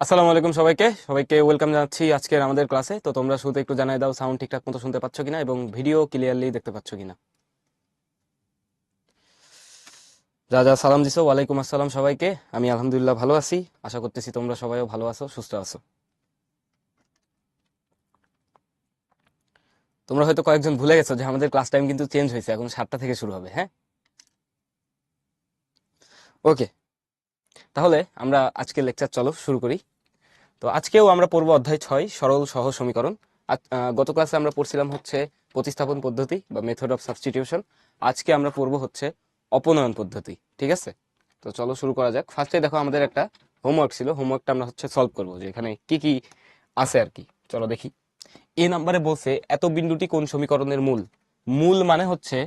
আসসালামু আলাইকুম সবাইকে সবাইকে ওয়েলকাম জানাচ্ছি আজকের আমাদের ক্লাসে। তো তোমরা শুরুতে একটু জানাই দাও সাউন্ড ঠিকঠাক মতো শুনতে পাচ্ছ কিনা এবং ভিডিও ক্লিয়ারলি দেখতে পাচ্ছ কিনা। যা যা সালাম দিছো, ওয়ালাইকুম আসসালাম সবাইকে। আমি আলহামদুলিল্লাহ ভালো আছি, আশা করতেছি তোমরা সবাইও ভালো আছো, সুস্থ আছো। তোমরা হয়তো কয়েকজন ভুলে গেছো যে আমাদের ক্লাস টাইম কিন্তু চেঞ্জ হয়েছে, এখন 7টা থেকে শুরু হবে। হ্যাঁ, ওকে। তাহলে আমরা আজকে লেকচার চলো শুরু করি। তো আজকেও আমরা পড়বো অধ্যায় 6 সরল সহজ সমীকরণ। গত ক্লাসে আমরা পড়ছিলাম হচ্ছে প্রতিস্থাপন পদ্ধতি বা মেথড অফ সাবস্টিটিউশন। আজকে আমরা পড়বো হচ্ছে অপনয়ন পদ্ধতি। ঠিক আছে, তো চলো শুরু করা যাক। ফার্স্টে দেখো আমাদের একটা হোমওয়ার্ক ছিল, হোমওয়ার্কটা আমরা হচ্ছে সলভ করবো যে এখানে কি কি আছে আর কি। চলো দেখি। এ নাম্বারে বলছে এত বিন্দুটি কোন সমীকরণের মূল। মূল মানে হচ্ছে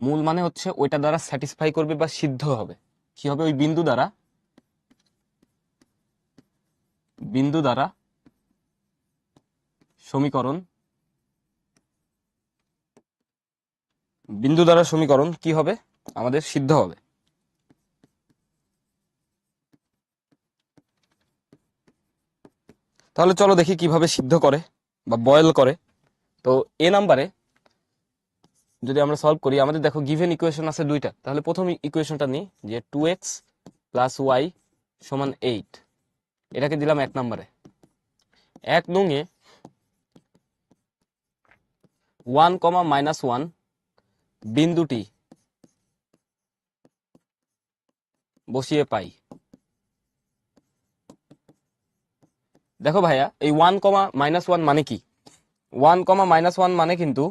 মূল মানে হচ্ছে ওইটা দ্বারা স্যাটিসফাই করবে বা সিদ্ধ হবে। কি হবে? ওই বিন্দু দ্বারা সমীকরণ সমীকরণ কি হবে? আমাদের সিদ্ধ হবে। তাহলে চলো দেখি কিভাবে সিদ্ধ করে বা বয়েল করে। তো এ নাম্বারে যদি আমরা সলভ করি, আমাদের দেখো গিভেন ইকুয়েশন আছে দুইটা। তাহলে প্রথম ইকুয়েশনটা নিই যে 2x প্লাস ওয়াই সমান 8, এটাকে দিলাম 1 নম্বরে। 1 নং-এ 1, -1 বিন্দুটি বসিয়ে পাই। দেখো ভাইয়া, এই 1, -1 মানে কি? 1, -1 মানে কিন্তু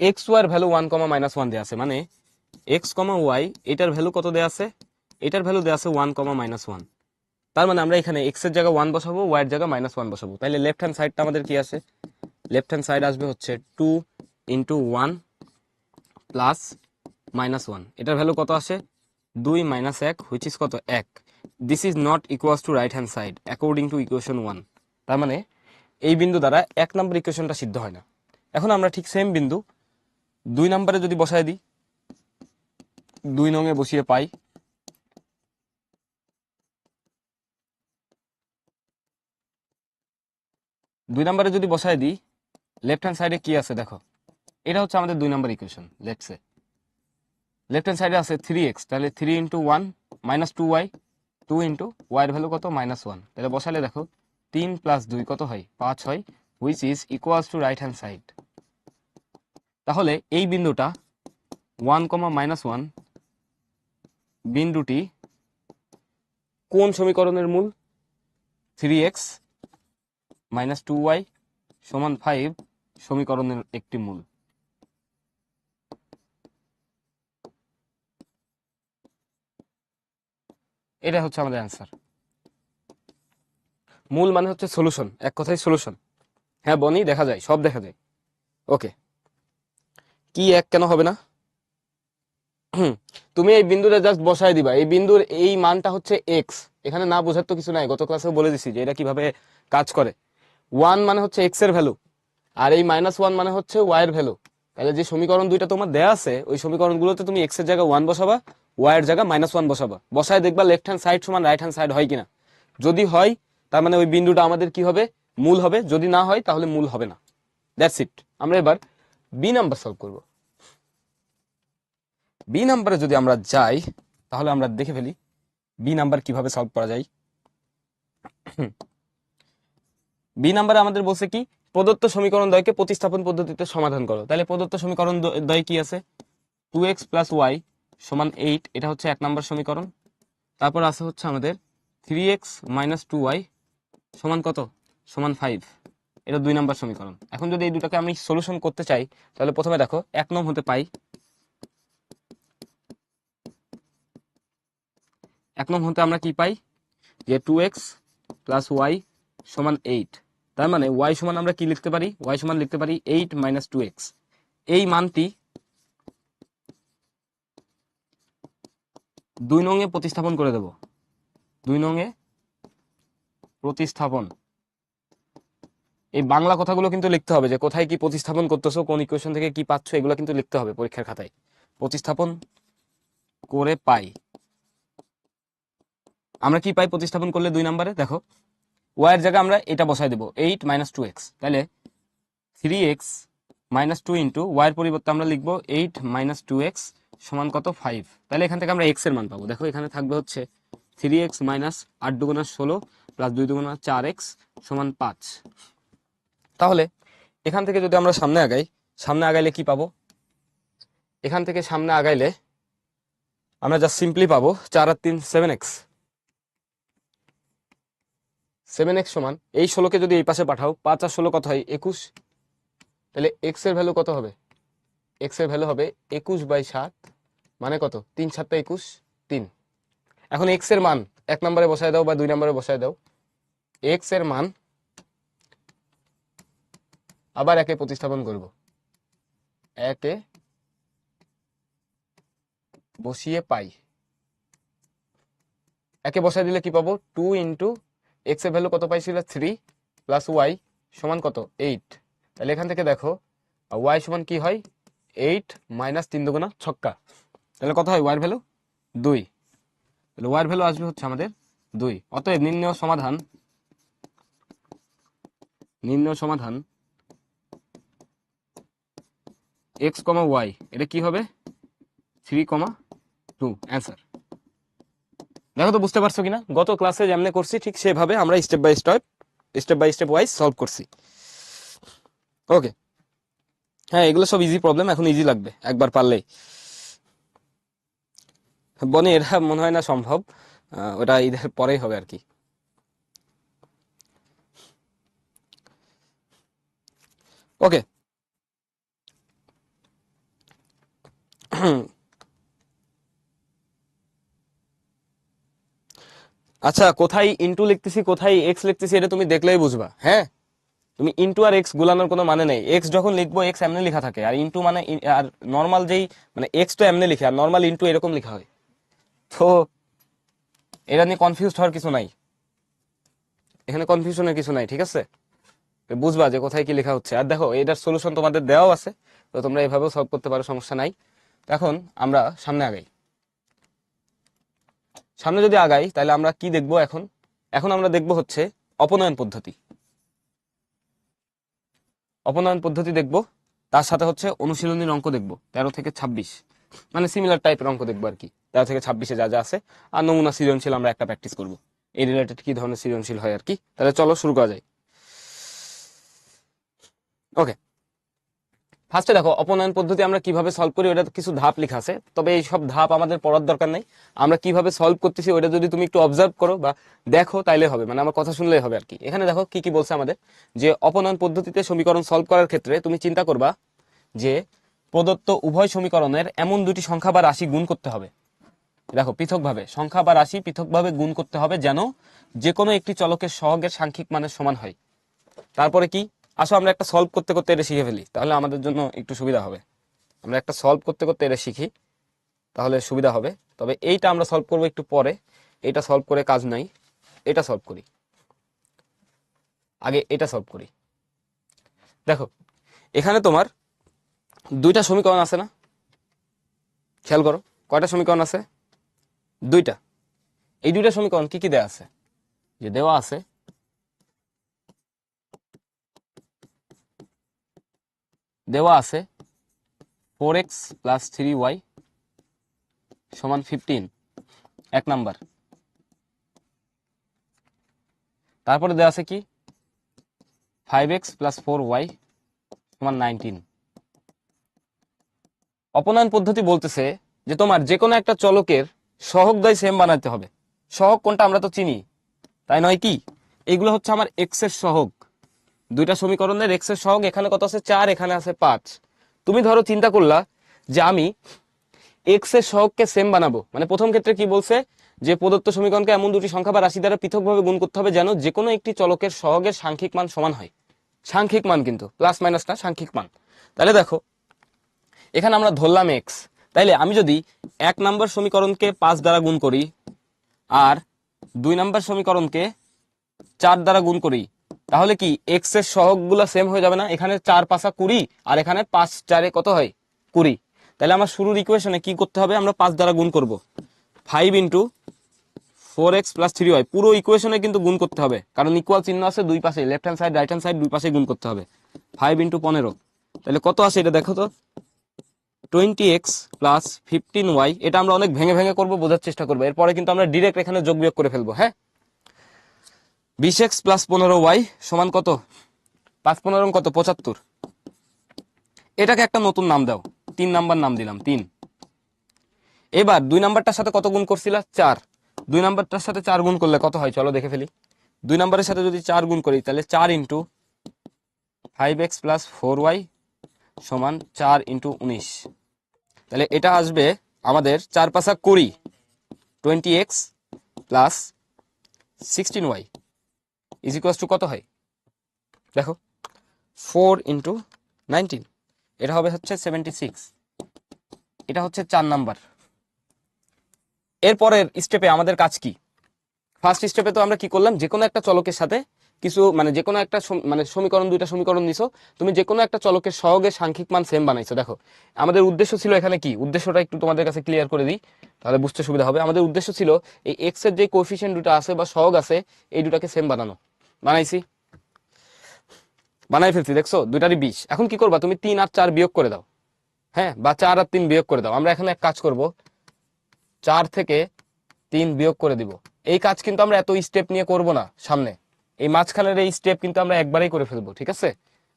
এক্স ওয়াই এর ভ্যালু 1, -1 দেওয়া আছে, মানে এক্স কমা ওয়াই এটার ভ্যালু কত দেওয়া আছে? এটার ভ্যালু দেওয়া আছে 1, -1। তার মানে আমরা এখানে এক্স এর জায়গায় 1 বসাবো, ওয়াই এর জায়গায় -1 বসাবো। তাইলে লেফট হ্যান্ড সাইডটা আমাদের কি আসে? লেফট হ্যান্ড সাইড আসবে হচ্ছে 2 × 1 প্লাস -1। এটার ভ্যালু কত আসে? 2 - 1 হুইচ ইজ কত? 1। This is not equals to right hand side according to equation 1। তার মানে এই বিন্দু দ্বারা 1 নম্বর ইকুয়েশনটা সিদ্ধ হয় না। এখন আমরা ঠিক সেম বিন্দু 2 নম্বরে যদি বসায় দিই, 2 নং-এ বসিয়ে পাই। 2 নম্বরে যদি বসায় দিই, লেফট হ্যান্ড সাইডে কি আছে দেখো। এটা হচ্ছে আমাদের 2 নম্বর ইকুয়েশন। লেটসে লেফট হ্যান্ড সাইডে আছে 3x, তাহলে 3 × 1 -2y, 2 × y এর ভ্যালু কত? -1। তাহলে বসালে দেখো 3 + 2 কত হয়? 5 হয়, which is equals two right hand side. তাহলে এই বিন্দুটা 1, -1 বিন্দুটি কোন সমীকরণের মূল? 3x - 2y = 5 সমীকরণের একটি মূল। এটা হচ্ছে আমাদের অ্যান্সার। মূল মানে হচ্ছে সলিউশন, এক কথায় সলিউশন। হ্যাঁ বনি, দেখা যায়, সব দেখা যায়। ওকে, কি এক কেন হবে না? তুমি এই বিন্দুটা জাস্ট বসায় দিবা। এই বিন্দুর এই মানটা হচ্ছে এক্স, এখানে না বোঝার তো কিছু নাই, গত ক্লাসেও বলে দিছি যে এটা কিভাবে কাজ করে। 1 মানে হচ্ছে এক্স এর ভ্যালু, আর এই -1 মানে হচ্ছে ওয়াই এর ভ্যালু। তাহলে যে সমীকরণ দুইটা তোমার দেয়া আছে, ওই সমীকরণগুলোতে তুমি এক্স এর জায়গায় 1 বসাবা, ওয়াই এর জায়গায় -1 বসাবা। বসায় দেখবা লেফট হ্যান্ড সাইড সমান রাইট হ্যান্ড সাইড হয় কিনা। যদি হয়, তার মানে ওই বিন্দুটা আমাদের কি হবে? মূল হবে। যদি না হয়, তাহলে মূল হবে না। That's it. আমরা এবার বি নাম্বার সলভ করব। বি নাম্বারে যদি আমরা যাই, তাহলে আমরা দেখে ফেলি বি নাম্বার কিভাবে সলভ করা যায়। বি নাম্বারে আমাদের বলছে কি, প্রদত্ত সমীকরণ দ্বয়কে প্রতিস্থাপন পদ্ধতিতে সমাধান করো। তাহলে প্রদত্ত সমীকরণ দ্বয় কি আছে? 2x + y = 8, এটা হচ্ছে 1 নম্বর সমীকরণ। তারপর আছে হচ্ছে আমাদের 3x - 2y কত? 5, এটা 2 নম্বর সমীকরণ। এখন যদি এই দুটাকে আমি সলিউশন করতে চাই, তাহলে প্রথমে দেখো 1 নং হতে পাই। 1 নং হতে আমরা কি পাই? যে 2x + y = 8। তার মানে y সমান আমরা কি লিখতে পারি? y সমান লিখতে পারি 8 - 2x। এই মানটি 2 নং-এ প্রতিস্থাপন করে দেব। 2 নং-এ প্রতিস্থাপন, এই বাংলা কথাগুলো কিন্তু লিখতে হবে, যে কোথায় কি প্রতিস্থাপন করতেছো, কোন ইকুয়েশন থেকে কি পাচ্ছ, এগুলো কিন্তু লিখতে হবে পরীক্ষার খাতায়। প্রতিস্থাপন করে পাই আমরা কি পাই প্রতিস্থাপন করলে 2 নম্বরে? দেখো ওয়াই এর জায়গায় আমরা এটা বসাই দেবো 8 - 2x, তাহলে 3x - 2 ইন্টু ওয়াই এর পরিবর্তে আমরা লিখবো 8 - 2x সমান কত? 5। তাহলে এখান থেকে আমরা x এর মান পাবো। দেখো এখানে থাকবে হচ্ছে 3x মাইনাস 8 দুগুণা 16 প্লাস 2 দুগুণা 4x সমান 5। তাহলে এখান থেকে যদি আমরা সামনে আগাই, সামনে আগাইলে কি পাবো? এখান থেকে সামনে আগাইলে আমরা জাস্ট সিম্পলি পাবো 4 আর 3 7x। 7x সমান এই 16কে যদি এই পাশে পাঠাও, 5 আর 16 কত হয়? 21। তাহলে x এর ভ্যালু কত হবে? x এর ভ্যালু হবে 21/7, মানে কত? 3 × 7 = 21, 3। এখন x এর মান 1 নম্বরে বসায় দাও বা 2 নম্বরে বসায় দাও। x এর মান আবার একে প্রতিস্থাপন করব, একে বসিয়ে পাই। একে বসায় দিলে কি পাবো? 2 ইন্টু x এর ভ্যালু কত পাইছিল? 3 প্লাস y সমান কত? 8। তাহলে এখান থেকে দেখো y সমান কি হয়? 8 মাইনাস 3 দুগুণা ছক্কা, তাহলে কত হয় y এর ভ্যালু? 2। তাহলে y এর ভ্যালু আসবে হচ্ছে আমাদের 2। অতএব নির্ণেয় সমাধান x, y এটা কি হবে? 3,2 অ্যান্সার। দেখো তো বুঝতে পারছো কিনা? গত ক্লাসে যেমন করছি ঠিক সেভাবে আমরা step by step wise solve করছি। ওকে, হ্যাঁ এগুলো সব ইজি প্রবলেম, এখন ইজি লাগবে একবার পারলেই। বনে এটা মনে হয় না সম্ভব, ওটা ঈদের পরেই হবে আর কি। ওকে, আচ্ছা কোথায় ইনটু লিখতেছি কোথায় এক্স লিখতেছি এটা তুমি দেখলেই বুঝবা। হ্যাঁ, তুমি ইনটু আর এক্স গুলানোর কোনো মানে নেই। এক্স যখন লিখবো এক্স এমনি লেখা থাকে, আর ইনটু মানে আর নর্মাল যেই মানে এক্স তো এমনি লিখে, আর নর্মাল ইনটু এরকম লেখা হয়। তো এটা নিয়ে কনফিউজ হওয়ার কিছু নাই, এখানে কনফিউশনের কিছু নাই, ঠিক আছে? বুঝবা যে কোথায় কি লেখা হচ্ছে। আর দেখো এটার সলিউশন তোমাদের দেওয়াও আছে, তো তোমরা এভাবেও সলভ করতে পারো, সমস্যা নাই। এখন আমরা সামনে আগাই। সামনে যদি আগাই তাহলে আমরা কি দেখবো? এখন এখন আমরা দেখবো হচ্ছে অপনয়ন পদ্ধতি। অপনয়ন পদ্ধতি দেখবো, তার সাথে হচ্ছে অনুশীলনীর অঙ্ক দেখবো 13 থেকে 26, মানে সিমিলার টাইপের অঙ্ক দেখবো আর কি। 13 থেকে 26-এ যা যা আছে, আর নমুনা সৃজনশীল আমরা একটা প্র্যাকটিস করবো, এই রিলেটেড কি ধরনের সৃজনশীল হয় আর কি। তাহলে চলো শুরু করা যায়। ওকে, ফার্স্টে দেখো অপনয়ন পদ্ধতি আমরা কিভাবে সলভ করি, ওটা কিছু ধাপ লেখা আছে, তবে এই সব ধাপ আমাদের পড়ার দরকার নেই। আমরা কিভাবে সলভ করতেছি ওটা যদি তুমি একটু অবজার্ভ করো বা দেখো তাইলে হবে, মানে আমার কথা শুনলেই হবে আর কি। এখানে দেখো কি কি বলছে আমাদের, যে অপনয়ন পদ্ধতিতে সমীকরণ সলভ করার ক্ষেত্রে তুমি চিন্তা করবা যে প্রদত্ত উভয় সমীকরণের এমন দুটি সংখ্যা বা রাশি গুণ করতে হবে। দেখো পৃথকভাবে সংখ্যা বা রাশি পৃথকভাবে গুণ করতে হবে যেন যে কোনো একটি চলকের সহগের সাংখ্যিক মানের সমান হয়। তারপরে কি, আসো আমরা একটা সলভ করতে করতে এটা শিখে ফেলি, তাহলে আমাদের জন্য একটু সুবিধা হবে। আমরা একটা সলভ করতে করতে এটা শিখি, তাহলে সুবিধা হবে। তবে এইটা আমরা সলভ করবো একটু পরে, এইটা সলভ করে কাজ নাই, এটা সলভ করি আগে, এটা সলভ করি। দেখো এখানে তোমার দুইটা সমীকরণ আছে না? খেয়াল করো কয়টা সমীকরণ আছে? দুইটা। এই দুইটা সমীকরণ কি কি দেওয়া আছে? যে দেওয়া আছে 4x + 3y = 15, 1 নাম্বার। তারপরে দেওয়া আছে কি 5x + 4y = 19। অপনয়ন পদ্ধতি বলতেছে যে তোমার যে কোনো একটা চলকের সহগদ্বয় সেম বানাতে হবে। সহগ কোনটা আমরা তো চিনি, তাই নয় কি? এগুলো হচ্ছে আমার এক্স এর সহগ, দুইটা সমীকরণের এক্স এর সহগ। এখানে কত আছে? 4, এখানে আছে 5। তুমি ধরো চিন্তা করলা যে আমি এক্স এর সহগকে সেম বানাবো, মানে প্রথম ক্ষেত্রে কি বলছে, যে প্রদত্ত সমীকরণকে এমন দুটি সংখ্যা বা রাশি দ্বারা পৃথকভাবে গুণ করতে হবে যেন যে কোনো একটি চলকের সহগের সাংখ্যিক মান সমান হয়। সাংখ্যিক মান কিন্তু প্লাস মাইনাস না, সাংখ্যিক মান। তাহলে দেখো এখানে আমরা ধরলাম এক্স, তাইলে আমি যদি 1 নম্বর সমীকরণকে 5 দ্বারা গুণ করি আর 2 নম্বর সমীকরণকে 4 দ্বারা গুণ করি, তাহলে কি এক্স এর সহগগুলো সেম হয়ে যাবে না? এখানে 4 × 5 = 20 আর এখানে 5 × 4 = কত হয়? 20। তাহলে আমার শুরুর ইকুয়েশনে কি করতে হবে? আমরা 5 দ্বারা গুণ করব, 5 × 4x প্লাস 3y পুরো ইকুয়েশনে কিন্তু গুণ করতে হবে, কারণ ইকুয়াল চিহ্ন আছে দুই পাশে, left hand side right hand side দুই পাশে গুণ করতে হবে। 5 ইন্টু 15, তাহলে কত আসে এটা দেখো তো, 20x প্লাস 15y। এটা আমরা অনেক ভেঙে ভেঙে করবো, বোঝার চেষ্টা করবো, এরপরে কিন্তু আমরা ডিরেক্ট এখানে যোগ বিয়োগ করে ফেলবো। হ্যাঁ, 20x প্লাস 15y সমান কত, 5 15 কত, 75। এটাকে একটা নতুন নাম দাও, 3 নাম্বার নাম দিলাম 3। এবার 2 নাম্বারটার সাথে কত গুণ করছিলা, 4। 2 নাম্বারটার সাথে 4 গুণ করলে কত হয় চলো দেখে ফেলি। 2 নাম্বারের সাথে যদি 4 গুণ করি তাহলে 4 ইন্টু 5x প্লাস 4y সমান 4 ইন্টু 19। তাহলে এটা আসবে আমাদের 4 পাশা 20, 20x plus 16y is equals two কত হয় দেখো, 4 ইন্টু 19, এটা হবে হচ্ছে 76। এটা হচ্ছে 4 নাম্বার। এরপরের স্টেপে আমাদের কাজ কি, ফার্স্ট স্টেপে তো আমরা কি করলাম, যে কোনো একটা চলকের সাথে কিছু মানে যে কোনো একটা মানে সমীকরণ, দুইটা সমীকরণ নিছো, তুমি যে কোনো একটা চলকের সহগের সাংখ্যিক মান সেম বানাইছো। দেখো আমাদের উদ্দেশ্য ছিল এখানে কি, উদ্দেশ্যটা একটু তোমাদের কাছে ক্লিয়ার করে দিই তাহলে বুঝতে সুবিধা হবে। আমাদের উদ্দেশ্য ছিল এই এক্স এর যে কোএফিসিয়েন্ট দুটো আছে বা সহগ আছে এই দুটাকে সেম বানানো। বানাইছি, বানাই ফেলছি, দেখছো দুইটারই 20। এখন কি করবা, তুমি 3 আর 4 বিয়োগ করে দাও। হ্যাঁ, বা 4 আর 3 বিয়োগ করে দাও। আমরা এখানে এক কাজ করব, 4 থেকে 3 বিয়োগ করে দিব। এই কাজ কিন্তু আমরা এত স্টেপ নিয়ে করব না সামনে, এই মাঝখানের এই স্টেপ কিন্তু আমরা একবারেই করে ফেলবো, ঠিক আছে,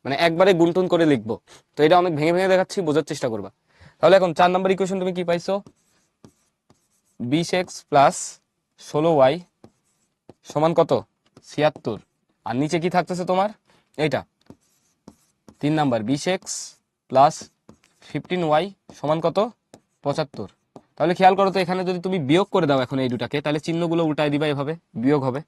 মানে একবারে গুনটুন করে লিখবো। তো এটা অনেক ভেঙে ভেঙে দেখাচ্ছি, বোঝার চেষ্টা করবা। তাহলে এখন 4 নাম্বার ইকুয়েশন তুমি কি পাইছো, 20x প্লাস 16y সমান কত, 76। আর নিচে কি থাকতেছে তোমার, এইটা 3 নাম্বার 20x প্লাস 15y সমান কত, 75। তাহলে খেয়াল করো তো, এখানে যদি তুমি বিয়োগ করে দাও এখন এই দুটাকে, তাহলে চিহ্নগুলো উল্টাই দিবা, এভাবে বিয়োগ হবে,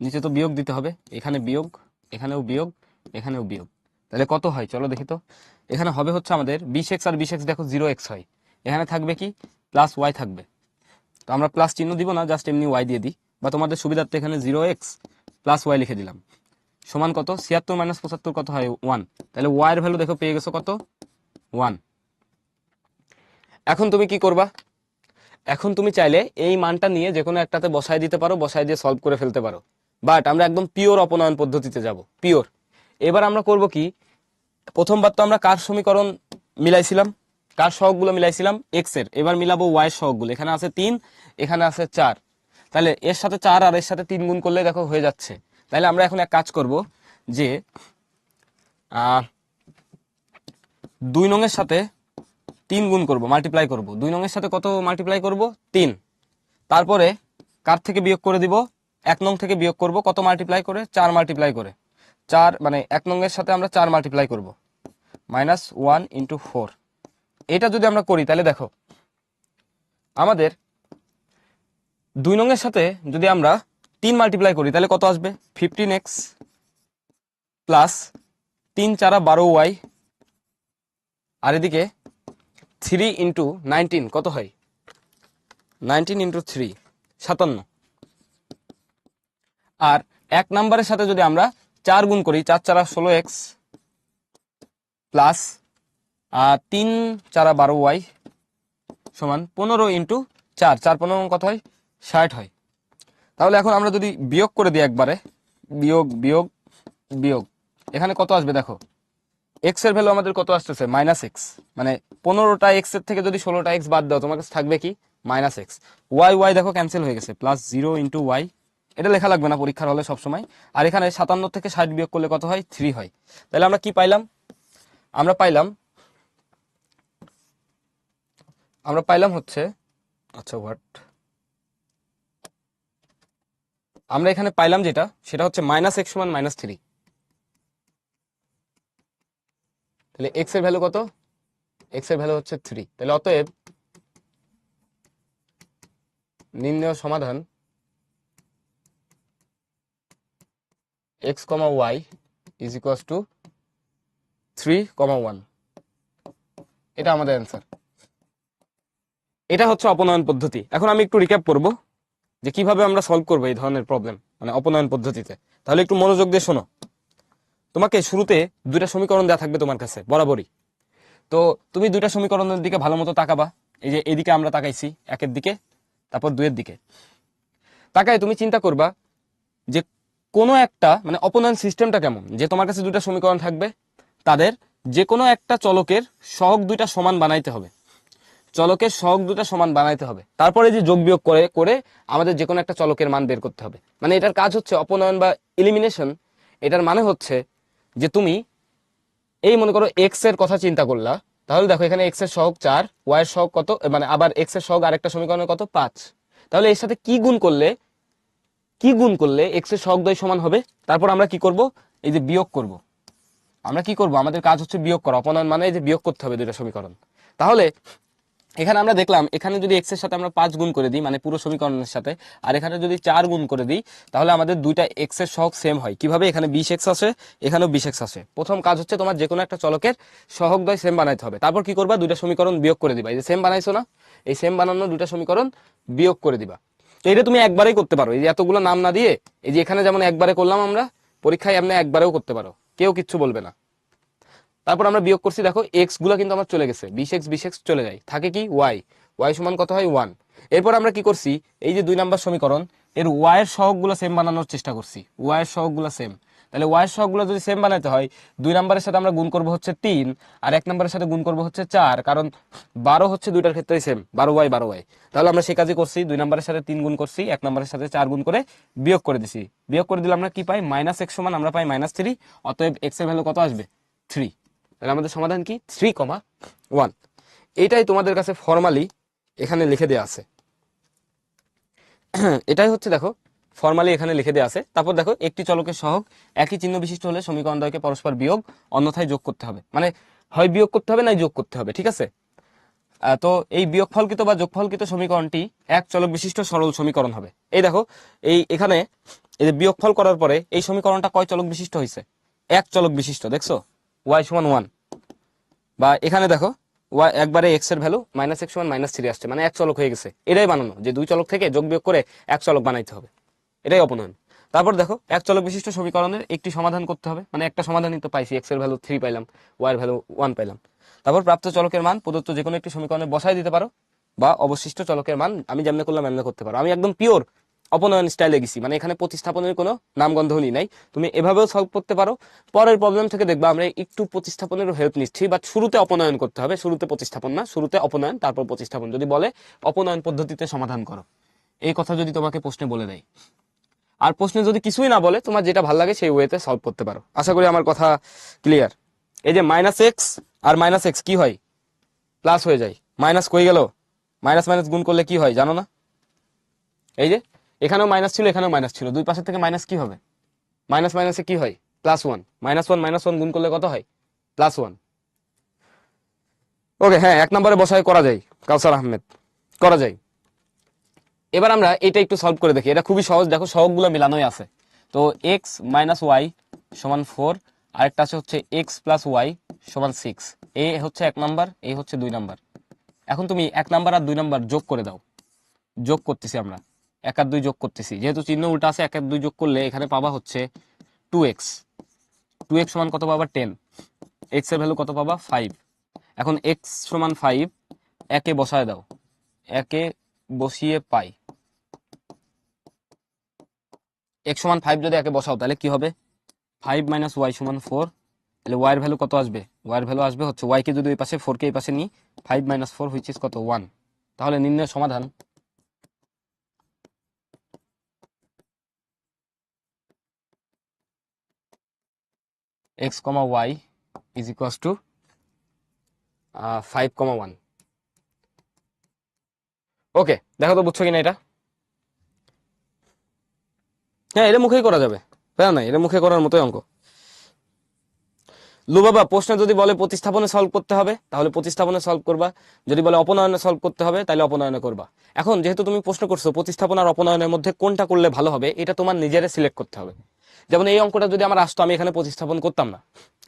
নিচে তো বিয়োগ দিতে হবে, এখানে বিয়োগ, এখানেও বিয়োগ, এখানেও বিয়োগ। তাহলে কত হয় চলো দেখি তো, এখানে হবে হচ্ছে আমাদের 20x আর 20x দেখো 0x হয়, এখানে থাকবে কি প্লাস y থাকবে। তো আমরা প্লাস চিহ্ন দিব না, জাস্ট এমনি y দিয়ে দিই, বা তোমাদের সুবিধার্থে এখানে 0x প্লাস y লিখে দিলাম সমান কত, 76 মাইনাস 75 কত হয় 1। তাহলে y এর ভ্যালু দেখো পেয়ে গেছো কত, 1। এখন তুমি কি করবা, এখন তুমি চাইলে এই মানটা নিয়ে যে কোনো একটাতে বসায় দিতে পারো, বসায় দিয়ে সলভ করে ফেলতে পারো, বাট আমরা একদম পিওর অপনয়ন পদ্ধতিতে যাব, পিওর। এবার আমরা করব কি, প্রথমবার তো আমরা কার সমীকরণ মিলাইছিলাম, কার সহগগুলো মিলাইছিলাম, এক্স এর, এবার মিলাবো ওয়াই এর সহগগুলো। এখানে আছে 3, এখানে আছে 4, তাহলে এর সাথে 4 আর এর সাথে 3 গুণ করলে দেখো হয়ে যাচ্ছে। তাহলে আমরা এখন এক কাজ করব যে 2 নং এর সাথে 3 গুণ করব, মাল্টিপ্লাই করব। 2 নং এর সাথে কত মাল্টিপ্লাই করব, 3। তারপরে কার থেকে বিয়োগ করে দিব, 1 নং থেকে বিয়োগ করব, কত মাল্টিপ্লাই করে, 4 মাল্টিপ্লাই করে। 4 মানে 1 নং এর সাথে আমরা 4 মাল্টিপ্লাই করব, মাইনাস 1 ইন্টু 4। এটা যদি আমরা করি তাহলে দেখো আমাদের 2 নং এর সাথে যদি আমরা 3 মাল্টিপ্লাই করি তাহলে কত আসবে, 15x প্লাস 3 4 12y, আর এদিকে 3 ইন্টু 19 কত হয়, 19 ইন্টু 3 57। আর 1 নাম্বারের সাথে যদি আমরা 4 গুণ করি, 4 4 16x প্লাস 3 4 12y সমান 15 ইন্টু 4, 4 15 কত হয়, 60 হয়। তাহলে এখন আমরা যদি বিয়োগ করে দিই একবারে, বিয়োগ বিয়োগ বিয়োগ, এখানে কত আসবে দেখো, এক্স এর ভ্যালু আমাদের কত আসতেছে, মাইনাস এক্স, মানে 15টা এক্স এর থেকে যদি 16টা এক্স বাদ দাও তোমার কাছে থাকবে কি, মাইনাস এক্স। ওয়াই ওয়াই দেখো ক্যান্সেল হয়ে গেছে, প্লাস 0 ইন্টু ওয়াই, এটা লেখা লাগবে না পরীক্ষার হলে সবসময়। আর এখানে 57 থেকে 60 বিয়োগ করলে কত হয়, 3 হয়। তাহলে আমরা কি পাইলাম, আমরা পাইলাম হচ্ছে, আচ্ছা হোয়াট, আমরা এখানে পাইলাম যেটা, সেটা হচ্ছে মাইনাস এক্স সমান মাইনাস 3। তাহলে এক্স এর ভ্যালু কত, এক্স এর ভ্যালু হচ্ছে 3। তাহলে অতএব নির্ণয় সমাধান x, y is equals to 3, 1। এটা আমাদের অ্যান্সার। এটা হচ্ছে অপনয়ন পদ্ধতি। এখন আমি একটু রিক্যাপ করব যে কিভাবে আমরা সলভ করবো এই ধরনের প্রবলেম, মানে অপনয়ন পদ্ধতিতে। তাহলে একটু মনোযোগ দিয়ে শোনো। তোমাকে শুরুতে 2টা সমীকরণ দেওয়া থাকবে তোমার কাছে বরাবরই, তো তুমি 2টা সমীকরণের দিকে ভালো মতো তাকাবা। এই যে এদিকে আমরা তাকাইছি, একের দিকে তারপর দুইয়ের দিকে তাকায় তুমি চিন্তা করবা যে কোনো একটা মানে অপনয়ন সিস্টেমটা কেমন, যে তোমার কাছে দুইটা সমীকরণ থাকবে, তাদের যে কোনো একটা চলকের সহগ দুইটা সমান বানাইতে হবে, চলকের সহগ দুটো সমান বানাইতে হবে, তারপরে যে যোগ বিয়োগ করে করে আমাদের যে কোনো একটা চলকের মান বের করতে হবে। মানে এটার কাজ হচ্ছে অপনয়ন বা এলিমিনেশন। এটার মানে হচ্ছে যে তুমি এই মনে করো এক্স এর কথা চিন্তা করলা, তাহলে দেখো এখানে এক্স এর সহগ 4, ওয়াই এর সহগ কত, মানে আবার এক্স এর সহগ আরেকটা সমীকরণের কত 5, তাহলে এর সাথে কি গুণ করলে এক্স এর সহগ দ্বয় সমান হবে। তারপর আমরা কি করব, এই যে বিয়োগ করব। আমরা কি করব, আমাদের কাজ হচ্ছে বিয়োগ করা, অপনয়ন মানে এই যে বিয়োগ করতে হবে দুটো সমীকরণ। তাহলে এখানে আমরা দেখলাম এখানে যদি এক্স এর সাথে আমরা 5 গুণ করে দিই মানে পুরো সমীকরণের সাথে, আর এখানে যদি 4 গুণ করে দিই, তাহলে আমাদের দুইটা এক্স এর সহগ সেম হয়। কিভাবে, এখানে 20x আসে, এখানেও 20x আসে। প্রথম কাজ হচ্ছে তোমার যে কোনো একটা চলকের সহগদ্বয় সেম বানাইতে হবে। তারপর কি করবা, দুইটা সমীকরণ বিয়োগ করে দিবা। এই যে সেম বানাইছো না, এই সেম বানানো দুইটা সমীকরণ বিয়োগ করে দিবা। তো এটা তুমি একবারেই করতে পারো, এই যে এতগুলো নাম না দিয়ে, এই যে এখানে যেমন একবারে করলাম আমরা, পরীক্ষায় এমনি একবারেও করতে পারো, কেউ কিচ্ছু বলবে না। তারপর আমরা বিয়োগ করছি, দেখো এক্স গুলা কিন্তু আমার চলে গেছে, 20x চলে যায়, থাকে কি ওয়াই, ওয়াই সমান কত হয় 1। এরপর আমরা কি করছি, এই যে 2 নাম্বার সমীকরণ এর ওয়াই এর সহগগুলো সেম বানানোর চেষ্টা করছি, ওয়াই এর সহগগুলো সেম। তাহলে ওয়াই এর সহগগুলো যদি সেম বানাতে হয়, 2 নাম্বারের সাথে আমরা গুণ করব হচ্ছে 3, আর 1 নাম্বারের সাথে গুণ করব হচ্ছে 4, কারণ 12 হচ্ছে দুইটার ক্ষেত্রেই সেম, 12y 12y। তাহলে আমরা সেই কাজই করছি, 2 নাম্বারের সাথে 3 গুণ করছি, 1 নাম্বারের সাথে 4 গুণ করে বিয়োগ করে দিছি। বিয়োগ করে দিলে আমরা কি পাই, -x সমান আমরা পাই -3, অতএব x এর ভ্যালু কত আসবে 3। তাহলে আমাদের সমাধান কি 3,1। এটাই তোমাদের কাছে ফর্মালি এখানে লিখে দেওয়া আছে। এটাই হচ্ছে দেখো ফর্মালি এখানে লিখে দেওয়া আছে। তারপর দেখো একটি চলকের সহগ একই চিহ্ন বিশিষ্ট হলে সমীকরণ দ্বয়কে পরস্পর বিয়োগ অন্যথায় যোগ করতে হবে, মানে হয় বিয়োগ করতে হবে না যোগ করতে হবে, ঠিক আছে। তো এই বিয়োগফলকৃত বা যোগফলকৃত সমীকরণটি এক চলক বিশিষ্ট সরল সমীকরণ হবে। এই দেখো এখানে এই যে বিয়োগফল করার পরে এই সমীকরণটা কয় চলক বিশিষ্ট হয়েছে, এক চলক বিশিষ্ট, দেখছো y সমান 1। বা এখানে দেখো y একবারে x এর ভ্যালু -x সমান -3 আসছে, মানে এক চলক হয়ে গেছে। এটাই বানানো, যে দুই চলক থেকে যোগ বিয়োগ করে এক চলক বানাইতে হবে, এটাই অপনয়ন। তারপর দেখো এক চলক বিশিষ্ট সমীকরণের একটি সমাধান করতে হবে, মানে একটা সমাধানই তো পাইছি, x এর ভ্যালু 3 পাইলাম, y এর ভ্যালু 1 পাইলাম। তারপর প্রাপ্ত চলকের মান প্রদত্ত যে কোনো একটি সমীকরণে বসায় দিতে পারো, বা অবশিষ্ট চলকের মান আমি যেমন করলাম এমনি করতে পারো। আমি একদম পিওর অপনয়ন স্টাইলে গেছি, মানে এখানে প্রতিস্থাপনের কোনো নামগন্ধ নাই। তুমি এভাবেও সলভ করতে পারো। পরের প্রবলেম থেকে দেখবা আমরা একটু প্রতিস্থাপনের হেল্প নিচ্ছি, বাট শুরুতে অপনয়ন করতে হবে, শুরুতে প্রতিস্থাপন না, শুরুতে অপনয়ন তারপর প্রতিস্থাপন। যদি বলে অপনয়ন পদ্ধতিতে সমাধান করো, এই কথা যদি তোমাকে প্রশ্নে বলে দেয়, আর প্রশ্নে যদি কিছুই না বলে, তোমার যেটা ভালো লাগে সেই ওয়েতে সলভ করতে পারো। আশা করি আমার কথা ক্লিয়ার। এই যে -x আর -x কি হয়, প্লাস হয়ে যায়। মাইনাস কই গেল, মাইনাস মাইনাস গুণ করলে কি হয় জানো না, এই যে এখানেও মাইনাস ছিল, এখানেও মাইনাস ছিল, দুই পাশের থেকে মাইনাস কি হবে, মাইনাস মাইনাসে কি হয় +1, -1 গুণ করলে কত হয় +1। ওকে, হ্যাঁ 1 নম্বরে বসায় করা যায়, কাউসার আহমেদ করা যায়। এবার আমরা এটা একটু সলভ করে দেখি, এটা খুবই সহজ। দেখো সহগগুলো মিলানোই আছে। তো x - y সমান 4, আরেকটা আছে হচ্ছে x + y সমান 6। এ হচ্ছে 1 নাম্বার, এই হচ্ছে 2 নাম্বার। এখন তুমি 1 নাম্বার আর 2 নাম্বার যোগ করে দাও। যোগ করতেছি আমরা, 1 আর 2 যোগ করতেছি, যেহেতু চিহ্ন উল্টা আছে 1 আর 2 যোগ করলে এখানে পাবা হচ্ছে 2x। 2x সমান কত পাবা 10, x এর ভ্যালু কত পাবা 5। এখন x সমান 5 একে বসায় দাও, একে বসিয়ে পাই x সমান 5 যদি একে বসাও তাহলে কি হবে 5 - y সমান 4। তাহলে y এর ভ্যালু কত আসবে, y এর ভ্যালু আসবে হচ্ছে, y কে যদি ওই পাশে 4 কে এই পাশে নিই, 5 - 4 হুইচ ইজ কত 1। তাহলে নির্ণয় সমাধান x, y is equals two 5,1। ওকে, দেখো তো বুঝছো কিনা এটা। হ্যাঁ এটা মুখেই করা যাবে, তাই না, এটা মুখে করার মতোই অঙ্ক। বাবা প্রশ্ন যদি বলে প্রতিস্থাপনে সলভ করতে হবে তাহলে প্রতিস্থাপনে সলভ করবা, যদি বলে অপনয়নে সলভ করতে হবে তাহলে অপনয়নে করবা। এখন যেহেতু তুমি প্রশ্ন করছো প্রতিস্থাপন আর অপনয়নের মধ্যে কোনটা করলে ভালো হবে, এটা তোমার নিজেরে সিলেক্ট করতে হবে। যেমন এই অঙ্কটা যদি আমার আসতো, আমি এখানে প্রতিস্থাপন করতাম না,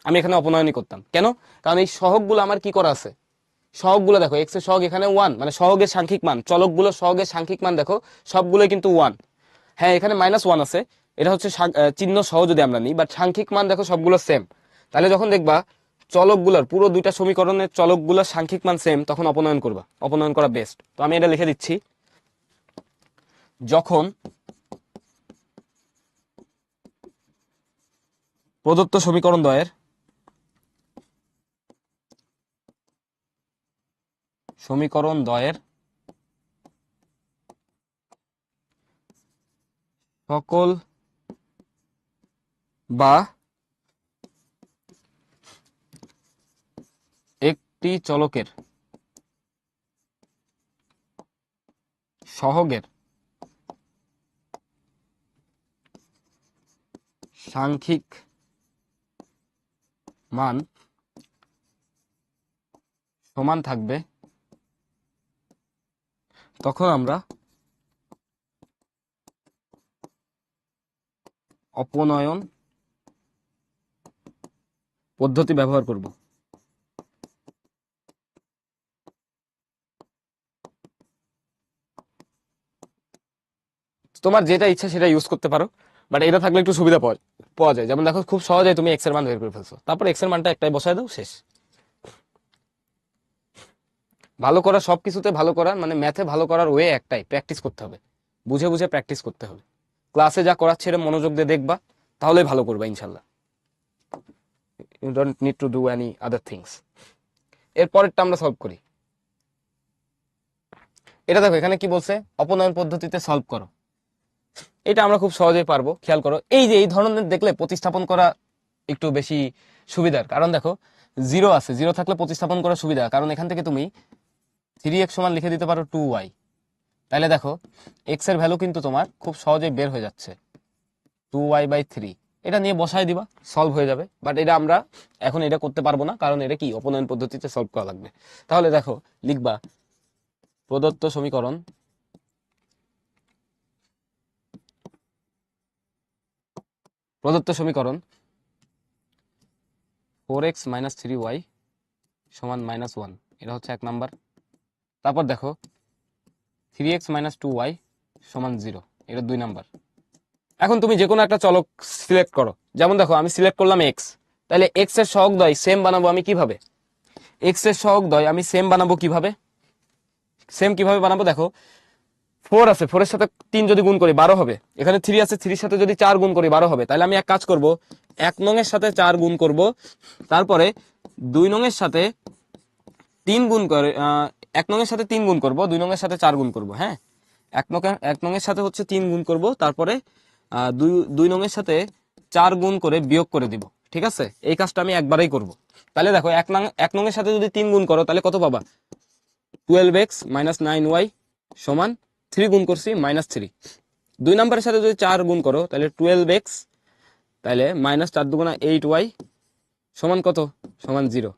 আমি এখানে অপনয়নই করতাম। কেন, কারণ এই সহগগুলো আমার কি করা আছে, সহগগুলো দেখো, এক্স এর সহগ এখানে 1, মানে সহগের সাংখ্যিক মান, চলকগুলো সহগের সাংখ্যিক মান দেখো সবগুলোই কিন্তু 1। হ্যাঁ এখানে -1 আছে, এটা হচ্ছে চিহ্ন সহ যদি আমরা নিই, বাট সাংখ্যিক মান দেখো সবগুলো সেম। তাহলে যখন দেখবা চলকগুলোর পুরো দুইটা সমীকরণের চলকগুলোর সাংখ্যিক মান সেম, তখন অপনয়ন করবা, অপনয়ন করা বেস্ট। তো আমি এটা লিখে দিচ্ছি, যখন প্রদত্ত সমীকরণ দ্বয়ের সকল বা একটি চলকের সহগের সাংখ্যিক মান সমান থাকবে, তখন আমরা অপনয়ন পদ্ধতি ব্যবহার করব। তোমার যেটা ইচ্ছা সেটা ইউজ করতে পারো, বাট এটা থাকলে একটু সুবিধা পাওয়া পাওয়া যায়। যেমন দেখো, খুব সহজে তুমি এক্স এর মান বের করে ফেলছো, তারপর এক্স এর মানটা একটাই বসায় দাও, শেষ। ভালো করা, সবকিছুতে ভালো করার মানে ম্যাথে ভালো করার ওয়ে একটাই, প্র্যাকটিস করতে হবে, বুঝে বুঝে প্র্যাকটিস করতে হবে। ক্লাসে যা করাচ্ছে এটা মনোযোগ দিয়ে দেখবা, তাহলেই ভালো করবা ইনশাল্লাহ। You don't need to do any other things. এর পরেরটা আমরা সলভ করি। এটা দেখো, এখানে কি বলছে, অপনয়ন পদ্ধতিতে সলভ করো। এটা আমরা খুব সহজেই পারবো। খেয়াল করো, এই যে এই ধরনের দেখলে প্রতিস্থাপন করা একটু বেশি সুবিধার, কারণ দেখো জিরো আছে, জিরো থাকলে প্রতিস্থাপন করা সুবিধা, কারণ এখান থেকে তুমি 3x সমান লিখে দিতে পারো 2y। তাহলে দেখো এক্স এর ভ্যালু কিন্তু তোমার খুব সহজেই বের হয়ে যাচ্ছে, 2y/3। এটা নিয়ে বসায় দিবা, সলভ হয়ে যাবে। বাট এটা আমরা এখন এটা করতে পারবো না, কারণ এটা কি অপনয়ন পদ্ধতিতে সলভ করা লাগবে। তাহলে দেখো লিখবা, প্রদত্ত সমীকরণ প্রদত্ত সমীকরণ 4x - 3y সমান -1, এটা হচ্ছে 1 নাম্বার। তারপর দেখো 3x - 2y সমান 0, এটা 2 নাম্বার। এখন তুমি যে কোনো একটা চলক সিলেক্ট করো। যেমন দেখো আমি সিলেক্ট করলাম এক্স, তাহলে এক্স এর সহগদ্বয় সেম বানাবো আমি কিভাবে? এক্স এর সহগদ্বয় আমি সেম বানাবো কিভাবে? সেম কিভাবে বানাবো দেখো, 4 আছে, 4 এর সাথে 3 যদি গুণ করি 12 হবে। এখানে 3 আছে, 3 এর সাথে যদি 4 গুণ করি 12 হবে। তাহলে আমি এক কাজ করব, 1 নং এর সাথে 4 গুণ করব, তারপরে 2 নং এর সাথে 3 গুণ করে 1 নং এর সাথে 3 গুণ করব, 2 নং এর সাথে 4 গুণ করব। হ্যাঁ, 1 নং এর সাথে হচ্ছে 3 গুণ করব, তারপরে 2 নং এর সাথে 4 গুণ করে বিয়োগ করে দিব। ঠিক আছে, এই কাজটা আমি একবারেই করব। তাহলে দেখো 1 নং এর সাথে যদি 3 গুণ করো তাহলে কত পাবা? 12x - 9y সমান 3 গুণ করছি -3। 2 নম্বরের সাথে যদি 4 গুণ করো তাহলে 12x, তাহলে -4 দুগুণা 8y সমান কত? সমান 0।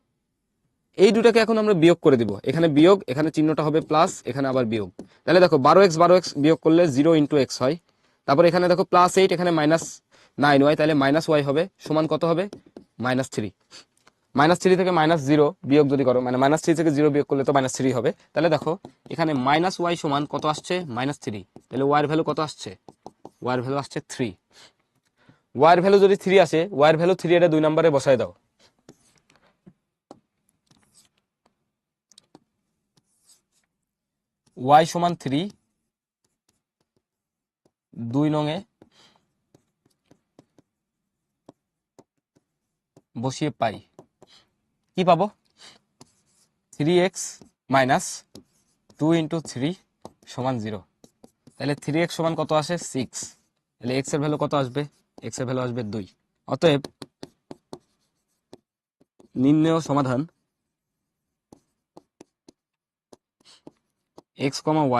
এই দুটাকে এখন আমরা বিয়োগ করে দিব, এখানে বিয়োগ, এখানে চিহ্নটা হবে প্লাস, এখানে আবার বিয়োগ। তাহলে দেখো 12x বিয়োগ করলে 0 × x হয়। তারপর এখানে দেখো +8, এখানে -9y, তাহলে -y হবে সমান কত হবে? -3। -3 থেকে -0 বিয়োগ যদি করো, মানে -3 থেকে 0 বিয়োগ করলে তো -3 হবে। তাহলে দেখো এখানে -y সমান কত আসছে? -3। তাহলে y এর ভ্যালু কত আসছে? y এর ভ্যালু আসছে 3। y এর ভ্যালু যদি 3 আসে, y এর ভ্যালু 3 এটা 2 নম্বরে বসায় দাও। y সমান 3, 2 নং এ বসিয়ে পাই, কি পাবো? 3x - 2 × 3 সমান 0। তাহলে 3x সমান কত আসে? 6। তাহলে x এর ভ্যালু কত আসবে? x এর ভ্যালু আসবে 2। অতএব নির্ণেয় সমাধান x,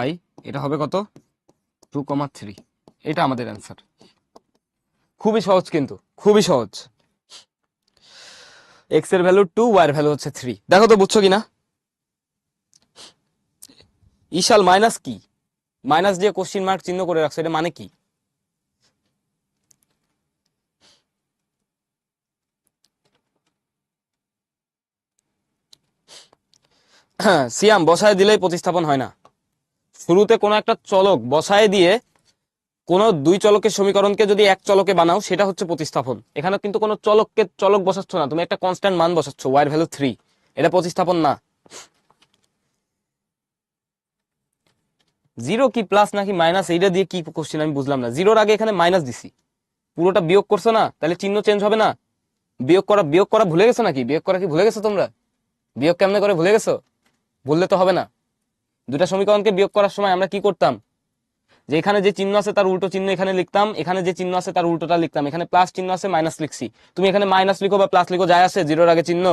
y, এটা হবে কত? 2, 3। এটা আমাদের অ্যান্সার। খুবই সহজ, কিন্তু খুবই সহজ। x এর ভ্যালু 2, y এর ভ্যালু হচ্ছে 3। দেখো তো বুঝছো কিনা? ইশাল মাইনাস কি? মাইনাস দিয়ে কোশ্চিন মার্ক চিহ্ন করে রাখছো, এটা মানে কি? সিয়াম, বসায় দিলেই প্রতিস্থাপন হয় না। শুরুতে কোনো একটা চলক বসায় দিয়ে কোন দুই চলকের সমীকরণকে যদি এক চলকে বানাও সেটা হচ্ছে প্রতিস্থাপন। এখানে কিন্তু কোনো চলককে চলক বসাচ্ছ না, তুমি একটা কনস্ট্যান্ট মান বসাচ্ছ, y এর ভ্যালু 3, এটা প্রতিস্থাপন না। জিরো কি প্লাস নাকি মাইনাস, এইটা দিয়ে কি কোশ্চেন আমি বুঝলাম না। জিরোর আগে এখানে মাইনাস দিছি, পুরোটা বিয়োগ করছো না, তাহলে চিহ্ন চেঞ্জ হবে না? বিয়োগ করা ভুলে গেছো নাকি? বিয়োগ করা কি ভুলে গেছো তোমরা? বিয়োগ কেমনে করে ভুলে গেছো? বললে তো হবে না। দুটা সমীকরণকে বিয়োগ করার সময় আমরা কি করতাম, যে এখানে যে চিহ্ন আছে তার উল্টো চিহ্ন এখানে লিখতাম, এখানে যে চিহ্ন আছে তার উল্টোটা লিখতাম। এখানে প্লাস চিহ্ন আছে, মাইনাস লিখছি, তুমি এখানে মাইনাস লিখো বা প্লাস লিখো, যায় আসে? জিরোর আগে চিহ্ন,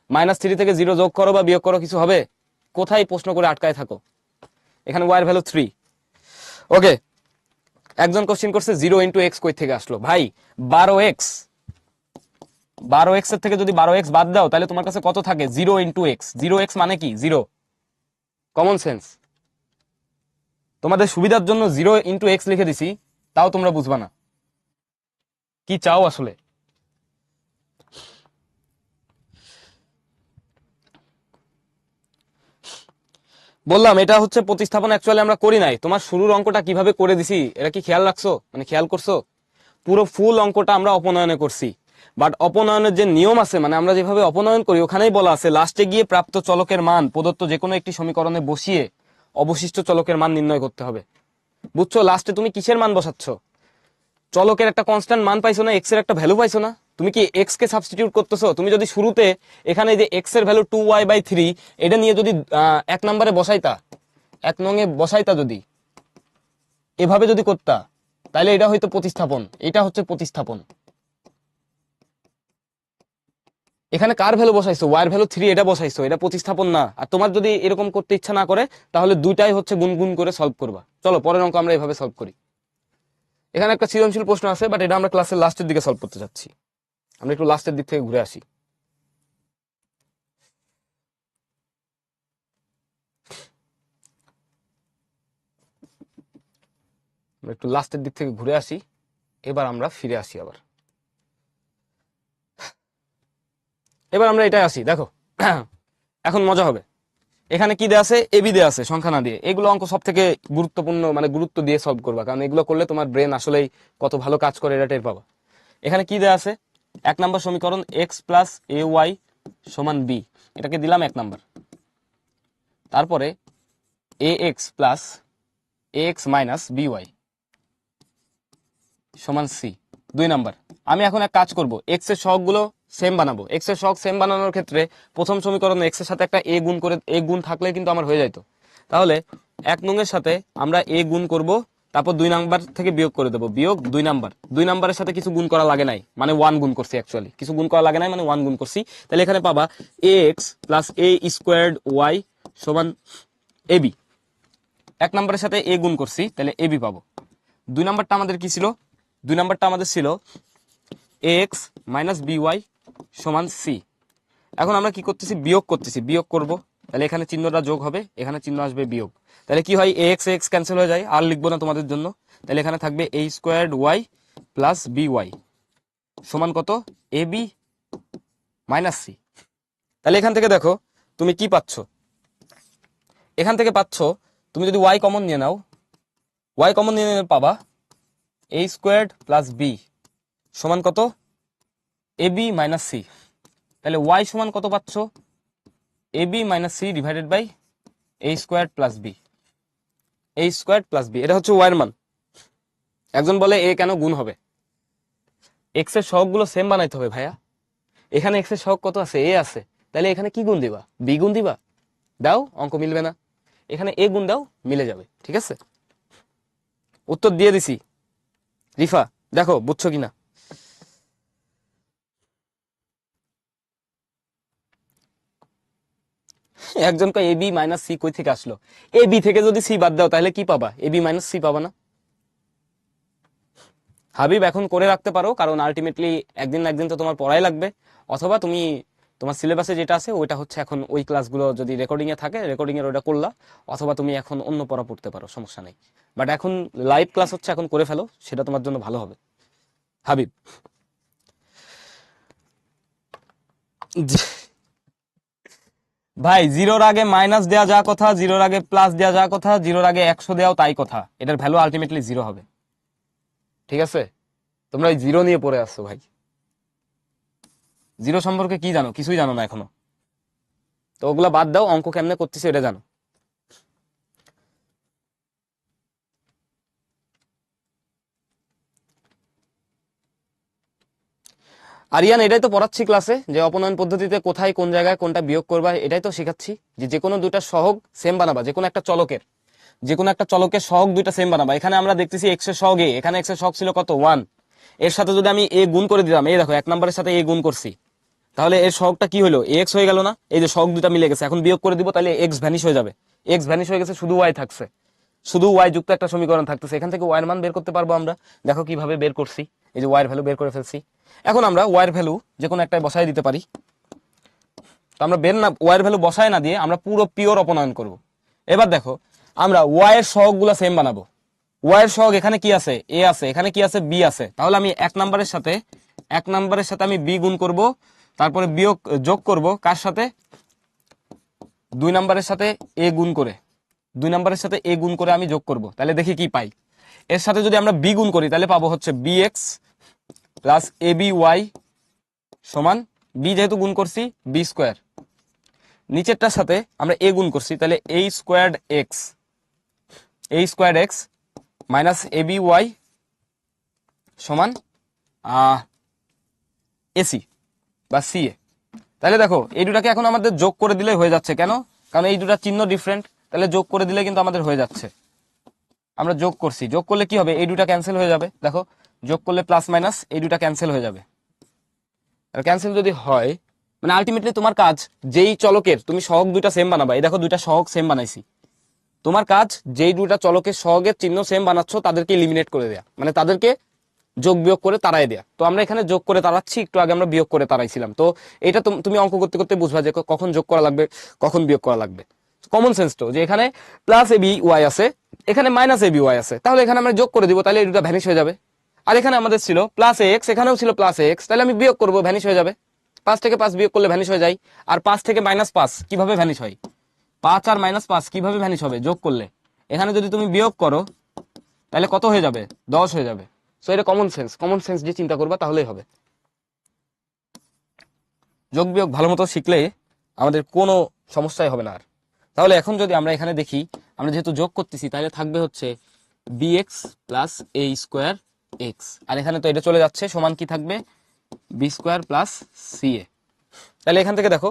-3 থেকে 0 যোগ করো বা বিয়োগ করো, কিছু হবে? কোথায় প্রশ্ন করে আটকায় থাকো? এখানে y এর ভ্যালু 3। ওকে, একজন কোশ্চেন করছে 0 × x কই থেকে আসলো? ভাই 12x, 12x এর থেকে যদি 12x বাদ দাও তাহলে তোমার কাছে কত থাকে? 0 × x। 0x মানে কি? 0। Common sense. তোমাদের সুবিধার জন্য 0 × x লিখে দিছি, তাও তোমরা বুঝবা না কি চাও আসলে। বললাম এটা হচ্ছে প্রতিস্থাপন, অ্যাকচুয়ালি আমরা করি নাই। তোমার শুরুর অঙ্কটা কিভাবে করে দিছি এটা কি খেয়াল রাখছো? মানে খেয়াল করছো? পুরো ফুল অঙ্কটা আমরা অপনয়নে করছি, বাট অপনয়নের যে নিয়ম আছে, মানে আমরা যেভাবে অপনয়ন করি ওখানেই বলা আছে লাস্টে গিয়ে প্রাপ্ত চলকের মান প্রদত্ত যে কোনো একটি সমীকরণে বসিয়ে অবশিষ্ট চলকের মান নির্ণয় করতে হবে। বুঝছো? লাস্টে তুমি কিসের মান বসাচ্ছ? চলকের একটা কনস্ট্যান্ট মান পাইছো না, এক্স এর একটা ভ্যালু পাইছো না, তুমি কি এক্স কে সাবস্টিটিউট করতেছো? তুমি যদি শুরুতে এখানে যে এক্স এর ভ্যালু 2y/3 এটা নিয়ে যদি 1 নম্বরে বসাইতা, 1 নং এ বসাইতা, যদি এভাবে যদি করতা, তাহলে এটা হয়তো প্রতিস্থাপন। এটা হচ্ছে প্রতিস্থাপন। এখানে কার ভ্যালু বসাইছো? y এর ভ্যালু 3, এটা বসাইছো, এটা প্রতিস্থাপন না। আর তোমার যদি এরকম করতে ইচ্ছা না করে তাহলে দুইটাই হচ্ছে গুণ গুণ করে সলভ করবা। চলো পরের অঙ্ক আমরা এভাবে সলভ করি। এখানে একটা সৃজনশীল প্রশ্ন আছে, বাট এটা আমরা ক্লাসের লাস্টের দিকে সলভ করতে যাচ্ছি। আমরা একটু লাস্টের দিক থেকে ঘুরে আসি। আমরা একটু লাস্টের দিক থেকে ঘুরে আসি, এবার আমরা ফিরে আসি আবার। এবার আমরা এটাই আসি, দেখো এখন মজা হবে। এখানে কি দেয়া আছে? এবি দেয়া আছে, সংখ্যা না দিয়ে। এগুলো অঙ্ক সব থেকে গুরুত্বপূর্ণ, মানে গুরুত্ব দিয়ে সলভ করবা, কারণ এগুলো করলে তোমার ব্রেন আসলেই কত ভালো কাজ করে এটা টের পাবা। এখানে কি দেয়া আছে? 1 নম্বর সমীকরণ x + ay = b, এটাকে দিলাম 1 নম্বর। তারপরে ax + ax - by = c, 2 নম্বর। আমি এখন এক কাজ করব, x এর সহগগুলো সেম বানাবো। x এর সহগ সেম বানানোর ক্ষেত্রে প্রথম সমীকরণে x এর সাথে একটা a গুণ করে, a গুণ থাকলে কিন্তু আমার হয়ে যাইতো। তাহলে 1 নং এর সাথে আমরা a গুণ করব, তারপর 2 নাম্বার থেকে বিয়োগ করে দেব, বিয়োগ 2 নাম্বার। 2 নাম্বারের সাথে কিছু গুণ করা লাগে নাই, মানে 1 গুণ করছি, অ্যাকচুয়ালি কিছু গুণ করা লাগে নাই, মানে 1 গুণ করছি। তাহলে এখানে পাবা ax + a² y = ab। 1 নাম্বারের সাথে a গুণ করছি, তাহলে ab পাবো। 2 নাম্বারটা আমাদের কি ছিল? 2 নাম্বারটা আমাদের ছিল ax - by = c। এখন আমরা কি করতেছি? বিয়োগ করতেছি, বিয়োগ করব। তাহলে এখানে চিহ্নটা যোগ হবে, এখানে চিহ্ন আসবে বিয়োগ। তাহলে কি হয়? ax ক্যান্সেল হয়ে যায়, আর লিখবো না তোমাদের জন্য। তাহলে এখানে থাকবে a² y + by = কত? ab - c। তাহলে এখান থেকে দেখো তুমি কি পাচ্ছ? এখান থেকে পাচ্ছ, তুমি যদি y কমন নিয়ে নাও, y কমন নিয়ে পাবা a² + b = কত? ab - c। তাহলে y সমান কত পাচ্ছ? ab - c / a² + b, a² + b, এটা হচ্ছে y এর মান। একজন বলে a কেন গুণ হবে? x এর সহগগুলো সেম বানাইতে হবে ভাইয়া। এখানে x এর সহগ কত আছে? a আছে, তাহলে এখানে কি গুণ দিবা? b গুণ দিবা। দাও, অঙ্ক মিলবে না। এখানে a গুণ দাও, মিলে যাবে। ঠিক আছে, উত্তর দিয়ে দিছি। রিফা দেখো বুঝছো কিনা। একজন কয় ab - c কই থেকে আসলো? ab থেকে যদি c বাদ দাও তাহলে কি পাবা? ab - c পাবা না? হাবিব এখন করে রাখতে পারো, কারণ আলটিমেটলি একদিন না একদিন তো তোমার পড়াই লাগবে। অথবা তুমি তোমার সিলেবাসে যেটা আছে ওইটা হচ্ছে এখন ওই ক্লাসগুলো যদি রেকর্ডিং এ থাকে, রেকর্ডিং এর ওটা করলা, অথবা তুমি এখন অন্য পড়া পড়তে পারো, সমস্যা নেই। বাট এখন লাইভ ক্লাস হচ্ছে, এখন করে ফেলো, সেটা তোমার জন্য ভালো হবে। হাবিব ভাই, জিরোর আগে মাইনাস দেওয়া যা কথা, জিরোর আগে প্লাস দেওয়া যা কথা, জিরোর আগে 100 দেওয়াও তাই কথা, এটার ভ্যালু আলটিমেটলি 0 হবে। ঠিক আছে, তোমরা ওই জিরো নিয়ে পড়ে আসছো ভাই, জিরো সম্পর্কে কি জানো? কিছুই জানো না এখনো। তো ওগুলা বাদ দাও, অঙ্ক কেমনে করতেছে এটা জানো। আরিয়ান, এটাই তো পড়াচ্ছি ক্লাসে, যে অপনয়ন পদ্ধতিতে কোথায় কোন জায়গায় কোনটা বিয়োগ করবা, এটাই তো শেখাচ্ছি। যে কোনো দুইটা সহগ সেম বানাবা, যে কোনো একটা চলকের সহগ দুইটা সেম বানাবা। এখানে আমরা দেখতেছি এক্স এর সহগ এ, এখানে এক্স এর সহগ ছিল কত? 1। এর সাথে যদি আমি এ গুণ করে দিতাম, এই দেখো এক নম্বরের সাথে এ গুণ করছি, তাহলে এর সহগটা কি হলো? এক্স হয়ে গেল না? এই যে সহগ দুটা মিলে গেছে, এখন বিয়োগ করে দিব, তাহলে এক্স ভ্যানিশ হয়ে যাবে। এক্স ভ্যানিশ হয়ে গেছে, শুধু ওয়াই থাকছে, শুধু ওয়াই যুক্ত একটা সমীকরণ থাকতেছে। এখান থেকে ওয়াই এর মান বের করতে পারবো আমরা। দেখো কিভাবে বের করছি, এই যে ওয়াই এর ভ্যালু বের করে ফেলছি। এখন আমরা ওয়াই এর ভ্যালু যে কোনো একটাই বসায় দিতে পারি। তো আমরা ওয়াই এর ভ্যালু বসায় না দিয়ে আমরা পুরো পিওর অপনয়ন করব। এবার দেখো, আমরা ওয়াই এর সহগ গুলা সেম বানাবো। ওয়াই এর সহগ এখানে কি আছে? এ আছে, এখানে কি আছে? বি আছে। তাহলে আমি এক নম্বরের সাথে আমি বি গুণ করব, তারপরে বিয়োগ যোগ করব কার সাথে? 2 নম্বরের সাথে এ গুণ করে, 2 নম্বরের সাথে এ গুণ করে আমি যোগ করব। তাহলে দেখি কি পাই। এর সাথে যদি আমরা বি গুণ করি তাহলে পাবো হচ্ছে B x plus a B y সমান, বি যেহেতু গুণ করছি বি স্কোয়ার, নিচেরটার সাথে আমরা এ গুণ করছি, তাহলে এ squared x minus a B y সমান এসি বা সি এ। তাহলে দেখো এই দুটাকে এখন আমাদের যোগ করে দিলে হয়ে যাচ্ছে। কেন? কারণ এই দুটার চিহ্ন ডিফারেন্ট, তাহলে যোগ করে দিলে কিন্তু আমাদের হয়ে যাচ্ছে। আমরা যোগ করছি, যোগ করলে কি হবে? এই দুটা ক্যান্সেল হয়ে যাবে। দেখো যোগ করলে প্লাস মাইনাস এই দুটা ক্যান্সেল হয়ে যাবে। আর ক্যান্সেল যদি হয় মানে আলটিমেটলি তোমার কাজ, যেই চলকের তুমি সহগ দুইটা সেম বানাবা, এই দেখো দুইটা সহগ সেম বানাইছি, তোমার কাজ যেই দুইটা চলকের সহগের চিহ্ন সেম বানাচ্ছ তাদেরকে এলিমিনেট করে দেয়া, মানে তাদেরকে যোগ বিয়োগ করে তাড়াই দেয়া। তো আমরা এখানে যোগ করে তাড়াচ্ছি, একটু আগে আমরা বিয়োগ করে তাড়াইছিলাম। তো এটা তুমি অঙ্ক করতে করতে বুঝবা যে কখন যোগ করা লাগবে, কখন বিয়োগ করা লাগবে। কমন সেন্স তো, যে এখানে প্লাস এ বি ওয়াই আছে, এখানে মাইনাস এ বি ওয়াই আছে, তাহলে এখানে আমরা যোগ করে দিব, তাহলে এই দুটা ভ্যানিশ হয়ে যাবে। আর এখানে আমাদের ছিল প্লাস এ এক্স, এখানেও ছিল প্লাস এ এক্স, তাহলে আমি বিয়োগ করবো, ভ্যানিশ হয়ে যাবে। 5 থেকে 5 বিয়োগ করলে ভ্যানিশ হয়ে যায়। আর 5 থেকে -5 কিভাবে ভ্যানিশ হয়? 5 আর -5 কিভাবে ভ্যানিশ হবে? যোগ করলে। এখানে যদি তুমি বিয়োগ করো তাহলে কত হয়ে যাবে? 10 হয়ে যাবে। সো এটা কমন সেন্স যে চিন্তা করবা তাহলেই হবে। যোগ বিয়োগ ভালো মতো শিখলে আমাদের কোনো সমস্যাই হবে না আর। তাহলে এখন যদি আমরা এখানে দেখি, আমরা যেহেতু যোগ করতেছি, তাহলে থাকবে হচ্ছে bx plus a square x, আর এখানে তো এটা চলে যাচ্ছে, সমান কি থাকবে? বি স্কোয়ার প্লাস সি এ। তাহলে এখান থেকে দেখো,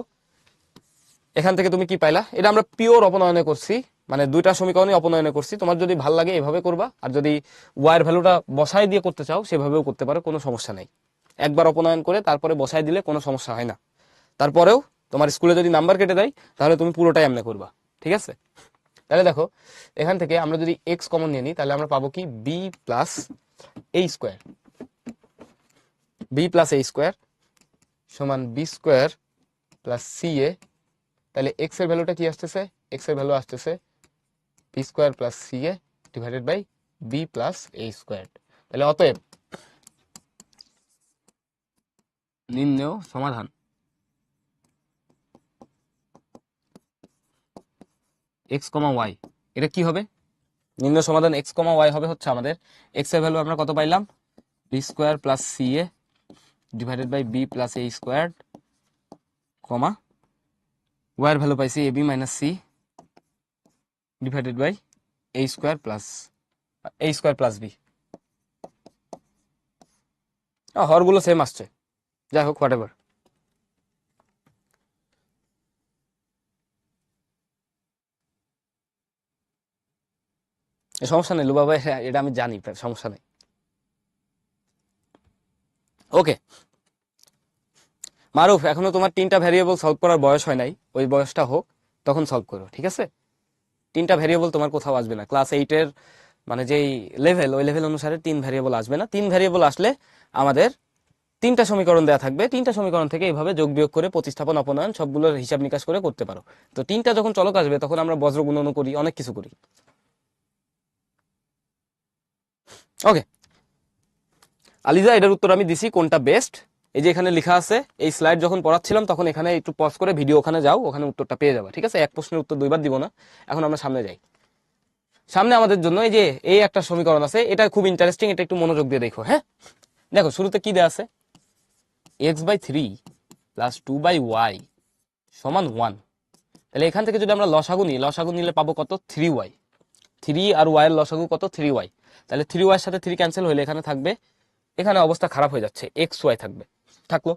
এখান থেকে তুমি কি পাইলা? এটা আমরা পিওর অপনয়নে করছি, মানে দুইটা সমীকরণই অপনয়নে করছি। তোমার যদি ভালো লাগে এভাবে করবা, আর যদি ওয়াই এর ভ্যালুটা বসায় দিয়ে করতে চাও সেভাবেও করতে পারো, কোনো সমস্যা নেই। একবার অপনয়ন করে তারপরে বসায় দিলে কোনো সমস্যা হয় না। তারপরেও তোমার স্কুলে যদি নাম্বার কেটে দেয় তাহলে তুমি পুরোটাই এমনি করবা, ঠিক আছে? তাহলে দেখো এখান থেকে আমরা যদি এক্স কমন নিয়ে নিই, তাহলে আমরা পাবো কি? B plus a square, B plus a square সমান বি স্কোয়ার প্লাস সি এ। তাহলে এক্স এর ভ্যালুটা কি আসতেছে? এক্স এর ভ্যালু আসতেছে b square plus c a divided by b plus a square. তাহলে অতএব নির্ণেয় সমাধান এক্স কমা ওয়াই, এটা কি হবে? নির্ণেয় সমাধান এক্স কমা ওয়াই হবে হচ্ছে আমাদের এক্স এর ভ্যালু আমরা কত পাইলাম? B square plus c a divided by b plus a square, comma y এর ভ্যালু পাইছি a b minus c divided by a square plus b. হরগুলো সেম আসছে, যাই হোক হোয়াট এভার। সমস্যা নেই লুবা ভাই, এটা আমি জানি, সমস্যা নেই। ওকে মারুফ, এখনো তোমার 3টা ভ্যারিয়েবল সলভ করার বয়স হয় নাই, ওই বয়সটা হোক তখন সলভ করো, ঠিক আছে? 3টা ভ্যারিয়েবল তোমার কোথাও আসবে না, ক্লাস 8-এর মানে যেই লেভেল, ওই লেভেল অনুসারে 3 ভ্যারিয়েবল আসবে না। 3 ভ্যারিয়েবল আসলে আমাদের 3টা সমীকরণ দেওয়া থাকবে, 3টা সমীকরণ থেকে এইভাবে যোগ বিয়োগ করে প্রতিস্থাপন অপনয়ন সবগুলোর হিসাব নিকাশ করে করতে পারো। তো 3টা যখন চলক আসবে তখন আমরা বজ্র গুণন করি, অনেক কিছু করি। ওকে আলিজা, এটার উত্তর আমি দিছি কোনটা বেস্ট। এই যে এখানে লেখা আছে, এই স্লাইড যখন পড়াচ্ছিলাম তখন এখানে একটু পজ করে ভিডিও ওখানে যাও, ওখানে উত্তরটা পেয়ে যাবে, ঠিক আছে? এক প্রশ্নের উত্তর 2বার দিব না। এখন আমরা সামনে যাই। সামনে আমাদের জন্য এই যে এই একটা সমীকরণ আছে, এটা খুব ইন্টারেস্টিং, এটা একটু মনোযোগ দিয়ে দেখো। হ্যাঁ, দেখো শুরুতে কি দেয়া আছে, x/3 প্লাস 2/y সমান 1। তাহলে এখান থেকে যদি আমরা লসাগু নিই, লসাগু নিলে পাবো কত, 3y। 3 আর y এর লসাগু কত, 3y। তাহলে 3y এর সাথে 3 ক্যান্সেল হইলে এখানে থাকবে, এখানে অবস্থা খারাপ হয়ে যাচ্ছে, xy থাকবে, থাকলো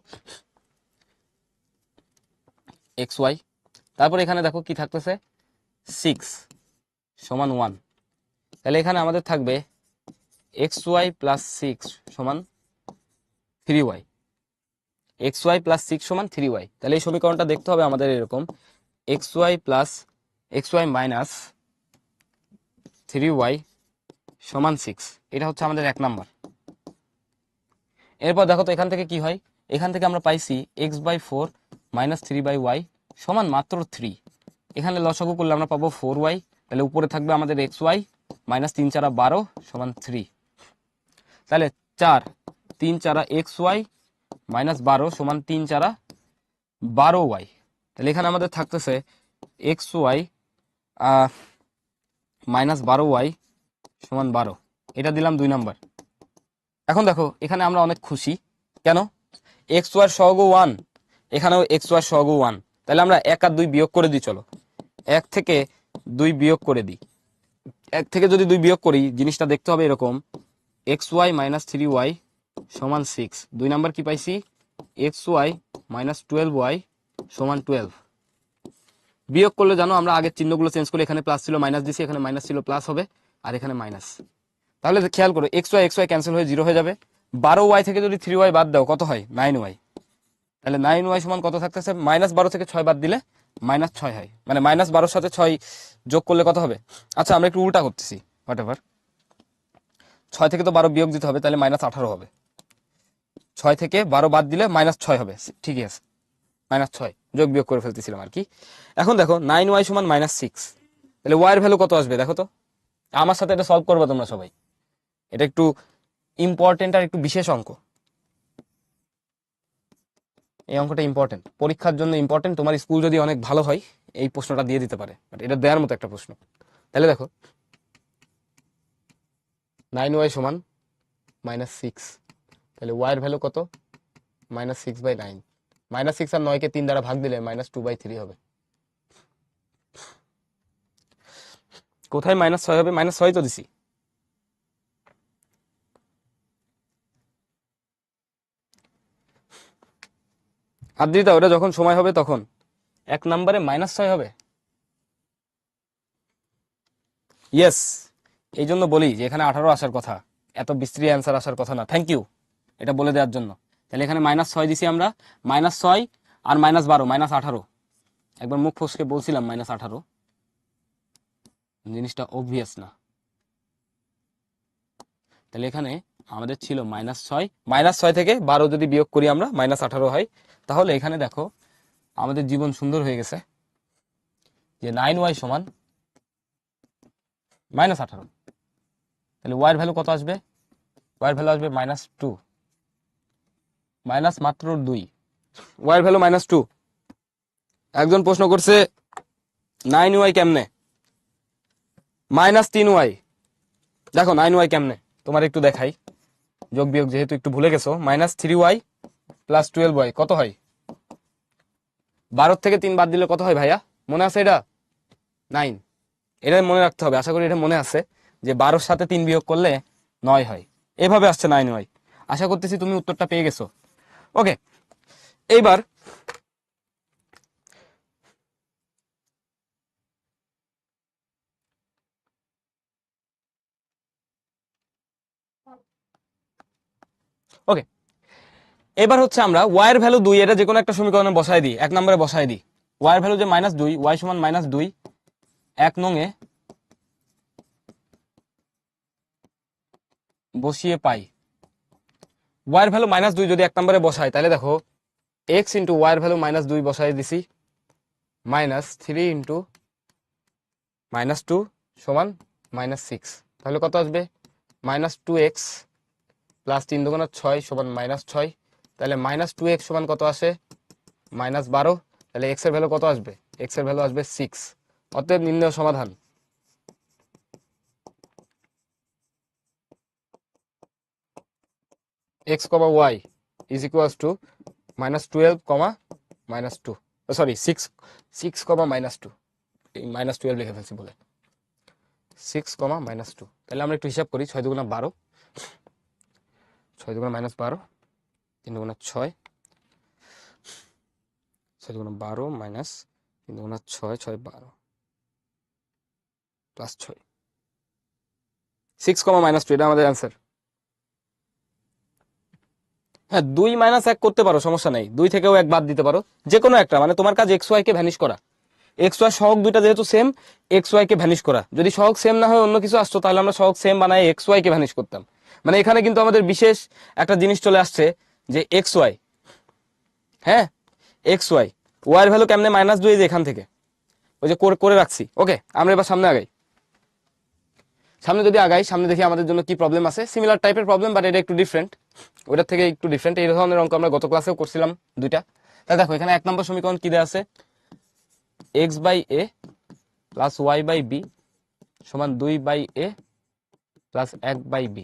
xy। তারপর এখানে দেখো কি থাকতেছে, 6 সমান 1। তাহলে এখানে আমাদের থাকবে xy প্লাস 6 সমান 3y। xy প্লাস 6 সমান 3y। তাহলে এই সমীকরণটা দেখতে হবে আমাদের এরকম, xy plus xy minus 3y সমান 6। এটা হচ্ছে আমাদের 1 নাম্বার। এরপর দেখো তো এখান থেকে কি হয়, এখান থেকে আমরা পাইছি x/4 মাইনাস 3/y সমান মাত্র 3। এখানে লসাগু করলে আমরা পাবো 4y। তাহলে উপরে থাকবে আমাদের xy মাইনাস 3 4 12 সমান 3। তাহলে 4 3 4 xy মাইনাস 12 সমান 3 4 12y। তাহলে এখানে আমাদের থাকতেছে xy মাইনাস 12y সমান 12। এটা দিলাম 2 নাম্বার। এখন দেখো এখানে আমরা অনেক খুশি, কেন, xy এর সহগ 1, এখানেও xy এর সহগ 1। তাহলে আমরা 1 আর 2 বিয়োগ করে দিই, চলো 1 থেকে 2 বিয়োগ করে দিই। 1 থেকে যদি 2 বিয়োগ করি, জিনিসটা দেখতে হবে এরকম, xy মাইনাস 3y সমান 6। 2 নাম্বার কি পাইছি, xy মাইনাস 12y সমান 12। বিয়োগ করলে জানো আমরা আগের চিহ্নগুলো চেঞ্জ করে, এখানে প্লাস ছিল মাইনাস দিছি, এখানে মাইনাস ছিল প্লাস হবে, আর এখানে মাইনাস। তাহলে খেয়াল করো xy ক্যান্সেল হয়ে 0 হয়ে যাবে। 12y থেকে যদি 3y বাদ দাও কত হয়, 9y। তাহলে 9y সমান কত থাকতেছে, মাইনাস 12 থেকে 6 বাদ দিলে মাইনাস 6 হয়, মানে মাইনাস 12 সাথে 6 যোগ করলে কত হবে। আচ্ছা আমরা একটু উল্টা করতেছি, হোয়াট এভার, 6 থেকে তো 12 বিয়োগ দিতে হবে, তাহলে মাইনাস 18 হবে। 6 থেকে 12 বাদ দিলে মাইনাস 6 হবে, ঠিকই আছে, মাইনাস 6 যোগ বিয়োগ করে ফেলতেছিলাম আর কি। এখন দেখো 9y সমান মাইনাস 6। তাহলে y এর ভ্যালু কত আসবে দেখো তো, আমার সাথে এটা সলভ করবে তোমরা সবাই। এটা একটু ইম্পর্টেন্ট আর একটু বিশেষ অঙ্ক। এই অঙ্কটা ইম্পর্টেন্ট, পরীক্ষার জন্য ইম্পর্টেন্ট। তোমার স্কুল যদি অনেক ভালো হয় এই প্রশ্নটা দিয়ে দিতে পারে, বাট এটা দেওয়ার মতো একটা প্রশ্ন। তাহলে দেখো 9y সমান মাইনাস 6। তাহলে y এর ভ্যালু কত, মাইনাস 6/9। মাইনাস 6 আর 9 কে 3 দ্বারা ভাগ দিলে মাইনাস 2/3 হবে। কোথায় মাইনাস 6 হবে, মাইনাস 6 তো দিছি। আদ্রিতা ওটা যখন সময় হবে তখন 1 নম্বরে মাইনাস 6 হবে। ইয়েস, এই জন্য বলি যে এখানে 18 আসার কথা, এত বিস্তৃত অ্যান্সার আসার কথা না। থ্যাংক ইউ এটা বলে দেওয়ার জন্য। তাহলে এখানে মাইনাস 6 দিছি আমরা, মাইনাস 6 আর মাইনাস 12 মাইনাস 18। একবার মুখ ফসকে বলছিলাম মাইনাস 18, জিনিসটা অবভিয়াস না। তাহলে এখানে আমাদের ছিল -6 থেকে 12 যদি বিয়োগ করি আমরা -18 হয়। তাহলে এখানে দেখো আমাদের জীবন সুন্দর হয়ে গেছে, যে 9y সমান -18। তাহলে y এর ভ্যালু কত আসবে, y এর ভ্যালু আসবে -2, মাইনাস মাত্র 2, y এর ভ্যালু -2। একজন প্রশ্ন করছে 9y কেমনে, -3y। দেখো 9y কেমনে তোমার একটু দেখাই, যোগ বিয়োগ যেহেতু একটু ভুলে গেছো, -3y প্লাস 12y কত হয়, 12 থেকে 3 বাদ দিলে কত হয় ভাইয়া, মনে আছে এটা, 9। এটা মনে রাখতে হবে, আশা করি এটা মনে আছে যে 12 সাথে 3 বিয়োগ করলে 9 হয়। এভাবে আসছে 9y। আশা করতেছি তুমি উত্তরটা পেয়ে গেছো। ওকে, এইবার ওকে, এবার হচ্ছে আমরা y এর ভ্যালু 2, এটা যে কোনো একটা সমীকরণে বসায় দিই, 1 নম্বরে বসায় দিই। y এর ভ্যালু যে -2, y সমান -2, 1 নং এ বসিয়ে পাই। y এর ভ্যালু -2 যদি 1 নম্বরে বসাই, তাহলে দেখো x ইন্টু y এর ভ্যালু -2 বসাই দিছি, -3 ইন্টু -2 সমান -6। তাহলে কত আসবে, -2x প্লাস 3 দুগুণা 6 সমান -6। তাহলে -2x সমান কত আসে, -12। তাহলে x এর ভ্যালু কত আসবে, x এর ভ্যালু আসবে 6। অতএব নির্ণয় সমাধান x comma y is equals to -12 comma -2, sorry 6 comma -2, এই -12 লিখে ফেলছি বলে 6 কমা -2। তাহলে আমরা একটু হিসাব করি, 6 দুগুণা 12, 6 দুগুণা -12, 3 দুগুণা 6, 6 দুগুণা 12 মাইনাস 3 দুগুণা 6, 6 12 প্লাস 6, 6 কমা -2, এটা আমাদের অ্যান্সার। হ্যাঁ 2 - 1 করতে পারো, সমস্যা নেই, 2 থেকেও 1 বাদ দিতে পারো, যে কোনো একটা, মানে তোমার কাজ এক্স ওয়াই কে ভ্যানিশ করা। এক্স ওয়াই সহগ দুইটা যেহেতু সেম, এক্স ওয়াই কে ভ্যানিশ করা। যদি সহগ সেম না হয় অন্য কিছু আসতো তাহলে আমরা সহগ সেম বানায় এক্স ওয়াই কে ভ্যানিশ করতাম। মানে এখানে কিন্তু আমাদের বিশেষ একটা জিনিস চলে আসছে যে এক্স ওয়াই, হ্যাঁ এক্স ওয়াই, ওয়াই এর ভ্যালু কেমনে -2, যে এখান থেকে ওই যে করে রাখছি। ওকে, আমরা এবার সামনে আগাই। সামনে যদি আগাই, সামনে দেখি আমাদের জন্য কি প্রবলেম আছে, সিমিলার টাইপের প্রবলেম, বাট এটা একটু ডিফারেন্ট, ওটার থেকে একটু ডিফারেন্ট। এই ধরনের অঙ্ক আমরা গত ক্লাসেও করছিলাম দুইটা। তাহলে দেখো এখানে 1 নম্বর সমীকরণ কি দেওয়া আছে, x by a plus y by b সমান 2/a প্লাস 1/b।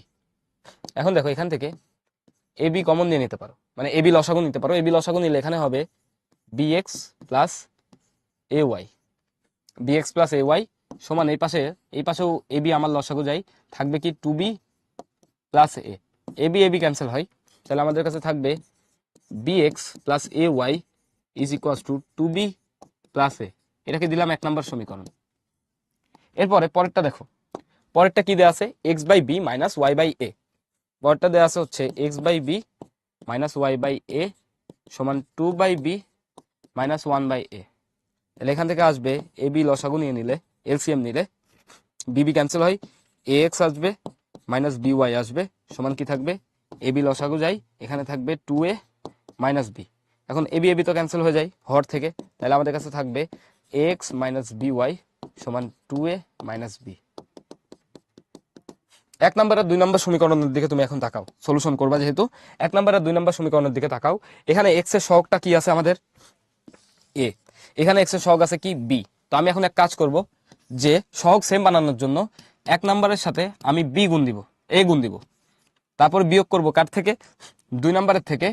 এখন দেখো এখান থেকে এ বি কমন নিয়ে নিতে পারো, মানে এ বি লসাগু নিতে পারো। এ বি লসাগু নিলে এখানে হবে bx plus a Y, bx plus a y সমান এই পাশেও এ বি আমার লসাগু যাই, থাকবে কি 2b plus a B cancel হয়, তাহলে আমাদের কাছে থাকবে bx plus a y is equals to 2b plus a. এটাকে দিলাম 1 নম্বর সমীকরণ। এরপরে পরেরটা দেখো, পরেরটা কি দেওয়া আছে, x by b minus y by a. পরেরটা দেওয়া আছে হচ্ছে x by b minus y by a সমান 2/b মাইনাস 1/a। তাহলে এখান থেকে আসবে এ বি লসাগু নিয়ে নিলে, এলসিএম নিলে বিবি ক্যান্সেল হয়, এ এক্স আসবে মাইনাস বি ওয়াই আসবে সমান কি থাকবে, এ বি লসাগু যাই, এখানে থাকবে 2a মাইনাস বি। এখন এ বি তো ক্যান্সেল হয়ে যায় হর থেকে, তাহলে আমাদের কাছে থাকবে এক্স মাইনাস বি ওয়াই সমান 2a মাইনাস বি। 1 নম্বর আর 2 নম্বর সমীকরণের দিকে তুমি এখন তাকাও, সলিউশন করবা যেহেতু। 1 নম্বর আর 2 নম্বর সমীকরণের দিকে তাকাও। এখানে এক্স এর সহগটা কি আছে আমাদের, এ, এখানে এক্স এর সহগ আছে কি বি। তো আমি এখন এক কাজ করব, যে সহগ সেম বানানোর জন্য 1 নম্বরের সাথে আমি বি গুণ দিব, এ গুণ দিব, তারপর বিয়োগ করব কার থেকে, 2 নম্বরের থেকে,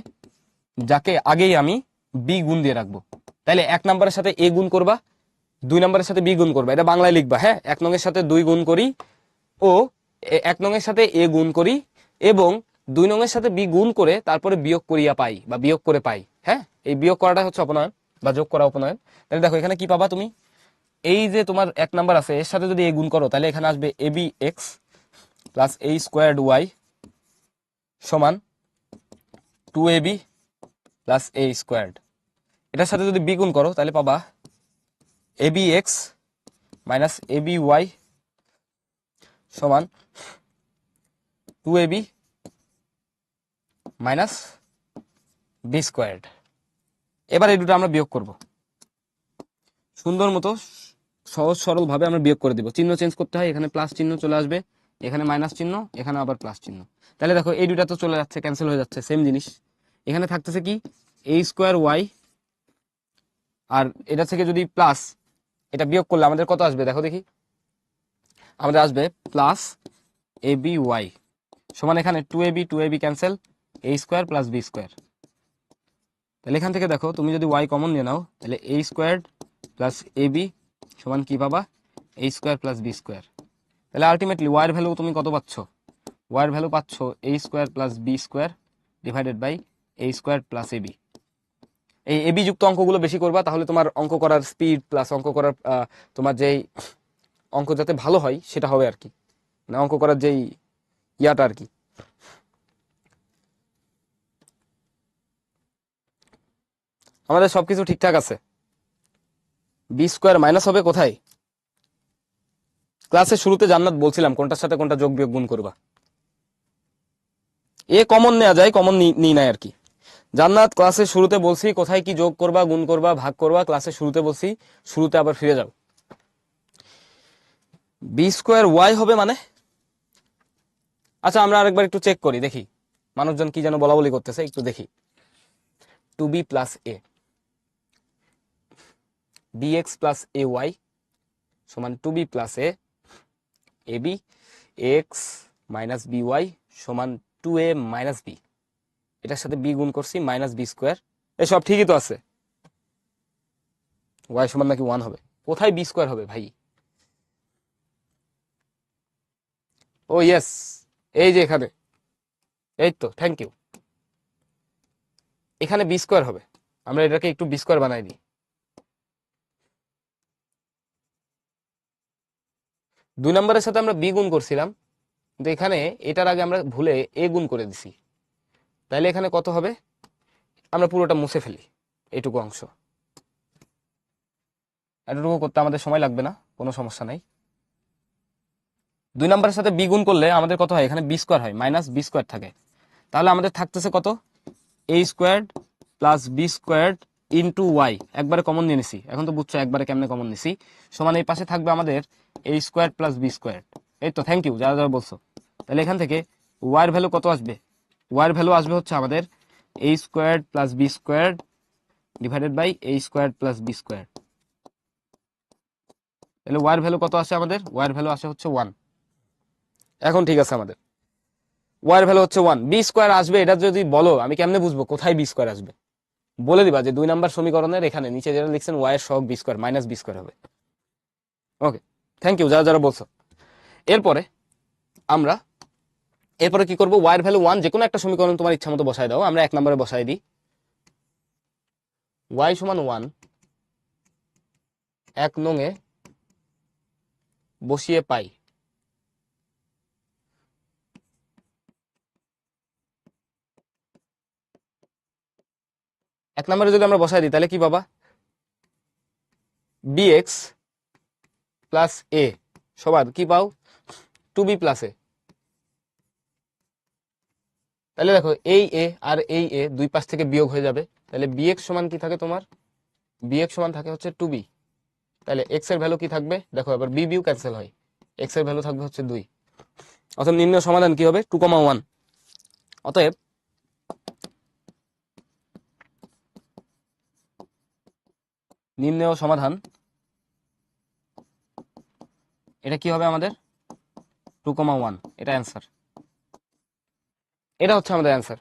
যাকে আগেই আমি বি গুণ দিয়ে রাখবো। তাইলে 1 নম্বরের সাথে এ গুণ করবা, 2 নম্বরের সাথে বি গুণ করবা, এটা বাংলায় লিখবা। হ্যাঁ, 1 নং এর সাথে 2 গুণ করি, ও 1 নং এর সাথে এ গুণ করি, এবং 2 নং এর সাথে বি গুণ করে তারপরে বিয়োগ করিয়া পাই বা বিয়োগ করে পাই। হ্যাঁ, এই বিয়োগ করাটা হচ্ছে অপনয়ন বা যোগ করা অপনয়ন। তাহলে দেখো এখানে কি পাবা তুমি, এই যে তোমার 1 নাম্বার আছে এর সাথে যদি এ গুণ করো তাহলে এখানে আসবে এ বি এক্স প্লাস এ স্কোয়ার্ড ওয়াই সমান 2ab প্লাস এ স্কোয়ার্ড। এটার সাথে যদি বি গুণ করো তাহলে পাবা এ b x minus a B y সমান 2ab মাইনাস বি স্কোয়ার্ড। এবার এই দুটো আমরা বিয়োগ করব, সুন্দর মতো সহজ সরল ভাবে আমরা বিয়োগ করে দিব। চিহ্ন চেঞ্জ করতে হয়, এখানে প্লাস চিহ্ন চলে আসবে, এখানে মাইনাস চিহ্ন, এখানে আবার প্লাস চিহ্ন। তাহলে দেখো এই দুটা তো চলে যাচ্ছে, ক্যান্সেল হয়ে যাচ্ছে, সেম জিনিস। এখানে থাকতেছে কি এ স্কোয়ার ওয়াই, আর এটা থেকে যদি প্লাস এটা বিয়োগ করলে আমাদের কত আসবে দেখো দেখি, আমাদের আসবে প্লাস এ বি ওয়াই সমান এখানে 2ab ক্যান্সেল, এ স্কোয়ার প্লাস বি স্কোয়ার। তাহলে এখান থেকে দেখো তুমি যদি ওয়াই কমন নিয়ে নাও তাহলে a square plus a b সমান কি পাবা, a square plus b square. তাহলে আলটিমেটলি ওয়াই এর ভ্যালু তুমি কত পাচ্ছ, ওয়াই এর ভ্যালু পাচ্ছ a square plus b square divided by a square plus a b. এই এ বি যুক্ত অঙ্কগুলো বেশি করবা, তাহলে তোমার অঙ্ক করার স্পিড প্লাস অঙ্ক করার তোমার যেই অঙ্ক যাতে ভালো হয় সেটা হবে আর কি, মানে অঙ্ক করার যেই ইয়াটা আর কি। আমাদের সবকিছু ঠিকঠাক আছে। বি স্কোয়ার মাইনাস হবে কোথায়, ক্লাসের শুরুতে জান্নাত বলছিলাম কোনটার সাথে কোনটা যোগ বিয়োগ গুণ করবা। এ কমন নেওয়া যায়, কমন নিই নাই আর কি। জান্নাত ক্লাসের শুরুতে বলছি কোথায় কি যোগ করবা, গুণ করবা, ভাগ করবা, ক্লাসের শুরুতে বলছি, শুরুতে আবার ফিরে যাও। বি স্কোয়ার ওয়াই হবে মানে, আচ্ছা আমরা আরেকবার একটু চেক করি দেখি মানুষজন কি যেন বলা বলি করতেছে, একটু দেখি। 2b plus a, bx plus a y সমান 2b plus a, a b x minus b y সমান 2a মাইনাস বি। এটার সাথে বি গুণ করছি মাইনাস বি স্কোয়ার, এসব ঠিকই তো আছে। ওয়াই সমান নাকি 1 হবে, কোথায় বি স্কোয়ার হবে ভাই? ও ইয়েস, এই যে এখানে, এই তো, থ্যাংক ইউ। এখানে বি স্কোয়ার হবে, আমরা এটাকে একটু বি স্কোয়ার বানাই দিই। 2 নম্বরের সাথে আমরা বি গুণ করছিলাম, কিন্তু এখানে এটার আগে আমরা ভুলে এ গুণ করে দিছি, তাহলে এখানে কত হবে? আমরা পুরোটা মুছে ফেলি, এইটুকু অংশ। এতটুকু করতে আমাদের সময় লাগবে না, কোনো সমস্যা নাই। 2 নম্বরের সাথে বি গুণ করলে আমাদের কত হয়? এখানে বি স্কোয়ার হয়, মাইনাস বি স্কোয়ার থাকে। তাহলে আমাদের থাকতেছে কত? A square plus b square into y, একবারে কমন নিয়ে নিছি, এখন তো বুঝছো একবারে কেমনে কমন নিছি। সমান এই পাশে থাকবে আমাদের a square plus b square. এই তো, থ্যাংক ইউ যারা যারা বলছো। তাহলে এখান থেকে ওয়াইয়ের ভ্যালু কত আসবে? ওয়াইয়ের ভ্যালু আসবে হচ্ছে আমাদের a square plus b square divided by a square plus b square. তাহলে ওয়াইয়ের ভ্যালু কত আসে আমাদের? ওয়াইয়ের ভ্যালু আসে হচ্ছে 1। এখন ঠিক আছে, আমাদের ওয়াইয়ের ভ্যালু হচ্ছে 1, বি স্কোয়ার আসবে, এটা যদি বলো আমি কেমনে বুঝবো কোথায় বি স্কোয়ার আসবে? বলে দিবা যে 2 নাম্বার সমীকরণের এখানে নিচে যেটা লিখছেন ওয়াইয়ের সহগ b square minus b square হবে। ওকে, থ্যাংক ইউ যারা যারা বলছো। এরপরে আমরা কি করবো? ওয়াইয়ের ভ্যালু 1, যে কোনো একটা সমীকরণ তোমার ইচ্ছা মতো বসায় দাও, আমরা 1 নম্বরে বসাই দিই। ওয়াই সমান 1 1 নং এ বসিয়ে পাই এক নম্বরে যদি আমরা বসাই দিই তাহলে কি বাবা? bx প্লাস এ সবার কি পাও? 2b প্লাস এ। তাহলে দেখো এই এ আর এই এ দুই পাশ থেকে বিয়োগ হয়ে যাবে, তাহলে bx সমান কি থাকে তোমার? bx সমান থাকে হচ্ছে 2b। তাহলে x এর ভ্যালু কি থাকবে? দেখো এবার বি বিউ ক্যান্সেল হয়, x এর ভ্যালু থাকবে হচ্ছে 2। অতএব নির্ণয় সমাধান কি হবে? 2,1। অতএব নির্ণয় সমাধান এটা কি হবে আমাদের? 2,1, এটা অ্যান্সার, এটা হচ্ছে আমাদের অ্যান্সার।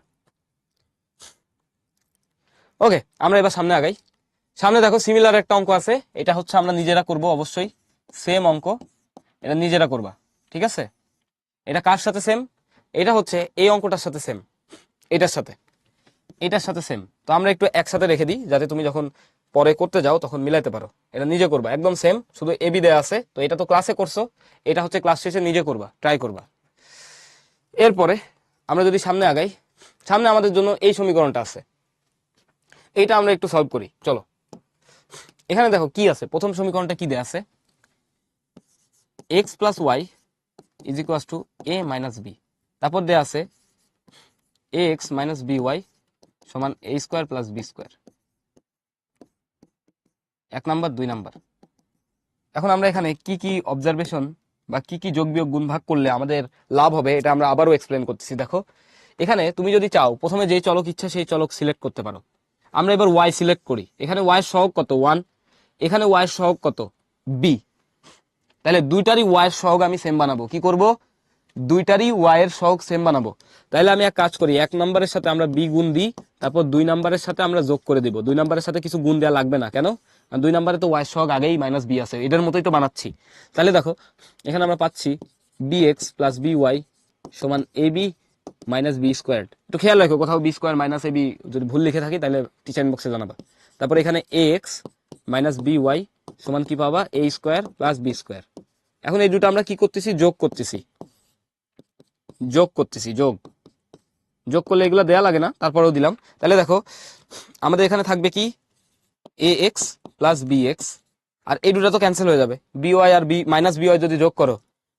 ওকে, আমরা এবার সামনে আগাই। সামনে দেখো সিমিলার একটা অঙ্ক আছে, এটা হচ্ছে আমরা নিজেরা করব, অবশ্যই সেম অঙ্ক, এটা নিজেরা করবা, ঠিক আছে? এটা কার সাথে সেম? এটা হচ্ছে এই অঙ্কটার সাথে সেম, এটার সাথে সেম। তো আমরা একটু একসাথে রেখে দিই যাতে তুমি যখন পরে করতে যাও তখন মিলাইতে পারো। এটা নিজে করবা, একদম সেম, শুধু এবি দেয়া আছে। তো এটা তো ক্লাসে করছো, এটা হচ্ছে ক্লাস শেষে নিজে করবা, ট্রাই করবা। এরপরে আমরা যদি সামনে আগাই, সামনে আমাদের জন্য এই সমীকরণটা আছে, এইটা আমরা একটু সলভ করি, চলো। এখানে দেখো কি আছে, প্রথম সমীকরণটা কি দেয়া আছে? X plus y is equal to a minus b, তারপর দেয়া আছে a x minus b y সমান a square plus b square. 1 number 2 number. এখন আমরা এখানে কি কি অবজারভেশন বা কি কি যোগ বিয়োগ গুণ ভাগ করলে আমাদের লাভ হবে এটা আমরা আবারও এক্সপ্লেন করতেছি। দেখো এখানে তুমি যদি চাও প্রথমে যেই চলক ইচ্ছা সেই চলক সিলেক্ট করতে পারো। আমরা এবার ওয়াই সিলেক্ট করি, এখানে ওয়াই সহগ কত? 1, এখানে ওয়াই সহগ কত? বি। তাহলে দুইটারই ওয়াই সহগ আমি সেম বানাবো। কি করব? দুইটারই ওয়াই এর সহগ সেম বানাবো। তাহলে আমি এক কাজ করি, 1 নম্বরের সাথে আমরা বি গুণ দিই, তারপর 2 নম্বরের সাথে আমরা যোগ করে দিব। 2 নম্বরের সাথে কিছু গুণ দেওয়া লাগবে না, কেন? 2 নম্বরে তো ওয়াই সহগ আগেই মাইনাস বি আছে, এটার মতোই তো বানাচ্ছি। তাহলে দেখো এখানে আমরা পাচ্ছি b x plus b y সমান a b minus b square. একটু খেয়াল রাখো কোথাও b square minus a b যদি ভুল লিখে থাকি তাহলে টিচার বক্সে জানাবা। তারপর এখানে এ এক্স মাইনাস বি ওয়াই সমান কি পাবা? A square plus b square. এখন এই দুটো আমরা কি করতেছি? যোগ করতেছি, যোগ করলে এগুলো দেয়া লাগে না, তারপরেও দিলাম। তাহলে দেখো আমাদের এখানে থাকবে কি? এ এক্স প্লাস বি এক্স, আর এই দুটো তো ক্যান্সেল হয়ে যাবে। বি ওয়াই আর বি মাইনাস বি ওয়াই যদি যোগ করো,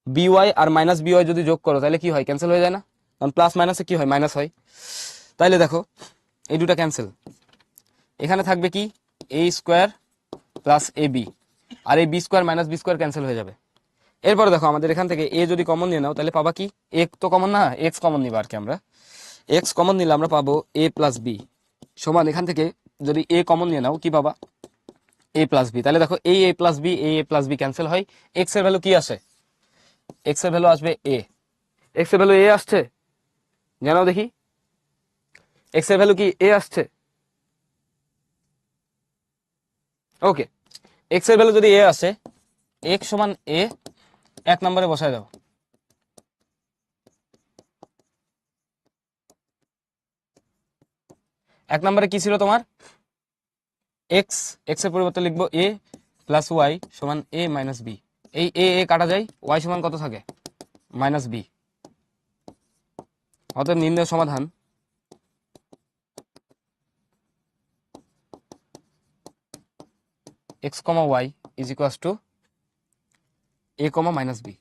বি ওয়াই আর মাইনাস বি ওয়াই যদি যোগ করো তাহলে কি হয়? ক্যান্সেল হয়ে যায় না? কারণ প্লাস মাইনাসে কি হয়? মাইনাস হয়। তাইলে দেখো এই দুটো ক্যান্সেল, এখানে থাকবে কি? A square plus a b, আর এই b square minus b square cancel হয়ে যাবে। এরপরে দেখো আমাদের এখান থেকে এ যদি কমন নিয়ে নাও তাহলে পাবা কি? এক তো কমন না, এক্স কমন নিবা আর কি। আমরা এক্স কমন নিলে আমরা পাবো এ প্লাস বি সমান, এখান থেকে যদি এ কমন নিয়ে নাও কি পাবা? এ প্লাস বি। তাহলে দেখো এই এ প্লাস বি, এ প্লাস বি ক্যান্সেল হয়। এক্স এর ভ্যালু কি আসে? এক্স এর ভ্যালু আসবে এ। এক্স এর ভ্যালু এ আসছে, জানাও দেখি। এক্স এর ভ্যালু কি এ আসছে? ওকে, এক্স এর ভ্যালু যদি এ আসে, এক্স সমান এ 1 নম্বরে বসায় দাও। এক নম্বরে কি ছিল তোমার? এক্স, এক্স এর পরিবর্তে লিখবো এ প্লাস ওয়াই সমান এ মাইনাস বি। এই এ এ কাটা যায়, ওয়াই সমান কত থাকে? Minus b. অতএব নির্ণয় সমাধান x comma y is equals to a comma minus b.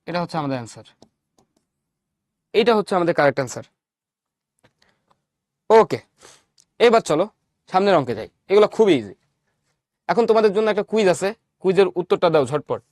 এটা হচ্ছে আমাদের অ্যান্সার, এটা হচ্ছে আমাদের কারেক্ট অ্যান্সার। ওকে, এবার চলো সামনের অঙ্কে যাই, এগুলো খুবই ইজি। এখন তোমাদের জন্য একটা কুইজ আছে, কুইজের উত্তরটা দাও ঝটপট।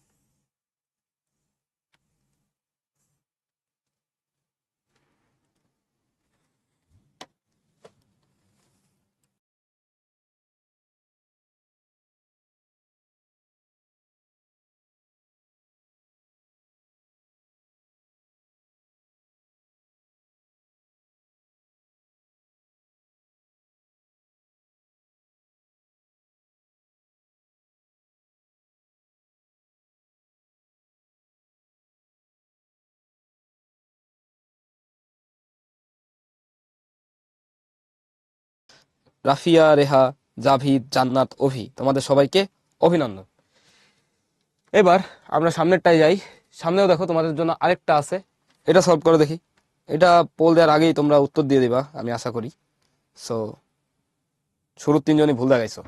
রাফিয়া, রেহা, জাভিদ, জান্নাত, অভি, তোমাদের সবাইকে অভিনন্দন। এবার আমরা সামনেরটাই যাই। সামনেও দেখো তোমাদের জন্য আরেকটা আছে, এটা সলভ করে দেখি। এটা পোল দেওয়ার আগেই তোমরা উত্তর দিয়ে দিবা আমি আশা করি। সো শুরুর তিনজনই ভুল দেখাইছো।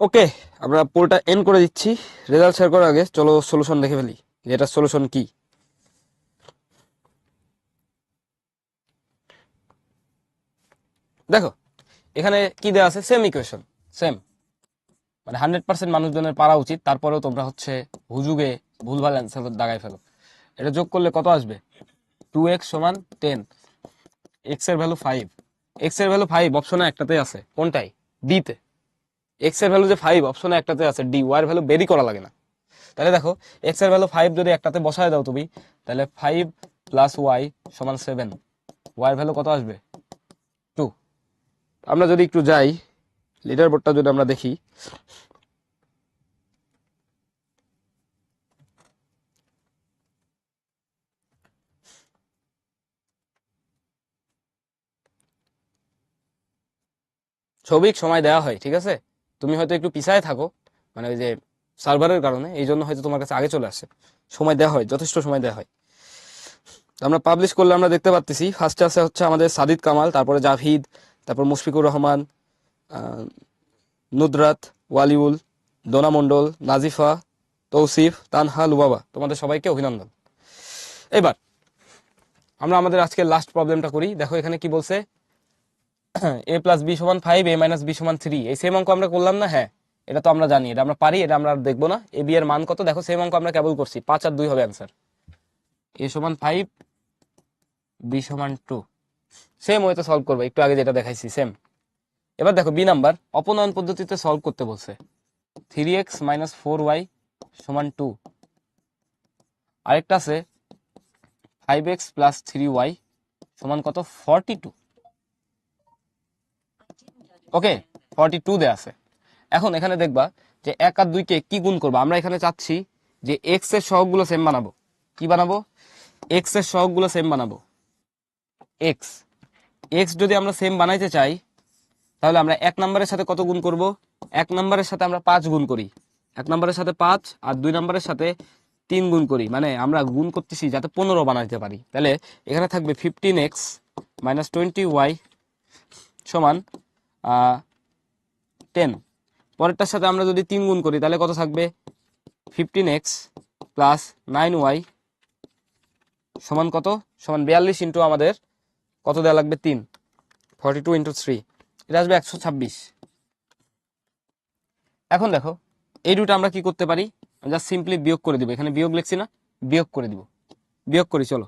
ওকে, আমরা পোলটা এন্ড করে দিচ্ছি। রেজাল্ট শেয়ার করার আগে চলো সলিউশন দেখে ফেলি, এটার সলিউশন কি। দেখো এখানে কি দেওয়া আছে, সেম ইকুয়েশন, সেম, মানে 100% মানুষজনের পারা উচিত, তারপরেও তোমরা হচ্ছে হুজুগে ভুলভাল অ্যান্সার দাগাই ফেলো। এটা যোগ করলে কত আসবে? 2x সমান 10, এক্স এর ভ্যালু 5, এক্স এর ভ্যালু 5 অপশনে একটাতে আছে, কোনটাই? ডি তে। এক্স এর ভ্যালু যে 5 অপশনে একটাতে আছে ডি, ওয়াই এর ভ্যালু বেরই করা লাগে না। তাহলে দেখো এক্স এর ভ্যালু 5 যদি একটাতে বসায় দাও তুমি, তাহলে 5 প্লাস ওয়াই সমান 7, ওয়াই এর ভ্যালু কত আসবে? 2। আমরা যদি একটু যাই লিডার বোর্ডটা যদি আমরা দেখি, সবিক সময় দেওয়া হয়, ঠিক আছে? তুমি হয়তো একটু পিছায় থাকো, মানে ওই যে সার্ভারের কারণে, এই জন্য হয়তো তোমার কাছে আগে চলে আসে। সময় দেওয়া হয়, যথেষ্ট সময় দেওয়া হয়। আমরা পাবলিশ করলে আমরা দেখতে পাচ্ছি ফার্স্টে আছে হচ্ছে আমাদের সাদিদ কামাল, তারপরে জাভিদ, তারপর মুশফিকুর রহমান, নুদরাত, ওয়ালিউল, দোনা মন্ডল, নাজিফা, তৌসিফ, তানহা, লুবাবা, তোমাদের সবাইকে অভিনন্দন। এবার আমরা আমাদের আজকের লাস্ট প্রবলেমটা করি। দেখো এখানে কি বলছে, এ প্লাস বি সমান 5, এ মাইনাস বি সমান 3। এই সেম অঙ্ক আমরা করলাম না? হ্যাঁ, এটা তো আমরা জানি, এটা আমরা পারি, এটা আমরা আর দেখবো না। এ বি এর মান কত? দেখো সেম অঙ্ক আমরা কেবল করছি, 5 আর 2 হবে অ্যান্সার। এ সমান 5, বি সমান 2, সেম ওয়েতে সলভ করবো, একটু আগে যেটা দেখাইছি সেম। এবার দেখো বি নাম্বার, অপনয়ন পদ্ধতিতে সলভ করতে বলছে। 3x মাইনাস 4y সমান 2। আরেকটা আছে 5x প্লাস 3y সমান কত, 42। ওকে, 42 দেয়া আছে। এখন এখানে দেখবা যে 1 আর 2 কে কি গুণ করবো, আমরা এখানে চাচ্ছি যে এক্স এর সহগগুলো সেম বানাবো। কি বানাবো, এক্স এর সহগগুলো সেম বানাবো। এক্স এক্স যদি আমরা সেম বানাইতে চাই, তাহলে আমরা 1 নম্বরের সাথে কত গুণ করব, 1 নম্বরের সাথে আমরা 5 গুণ করি, 1 নম্বরের সাথে 5, আর 2 নম্বরের সাথে 3 গুণ করি, মানে আমরা গুণ করতেছি যাতে 15 বানাইতে পারি। তাহলে এখানে থাকবে 15x মাইনাস 20y সমান 10। পরেরটার সাথে আমরা যদি 3 গুণ করি তাহলে কত থাকবে, 15x প্লাস 9y সমান কত, সমান 42 ইন্টু আমাদের কত দেওয়া লাগবে, 3, 42 ইন্টু 3, এটা আসবে 126। এখন দেখো এই দুটো আমরা কি করতে পারি, জাস্ট সিম্পলি বিয়োগ করে দিব। এখানে বিয়োগ লিখছি না, বিয়োগ করে দিব। বিয়োগ করি, চলো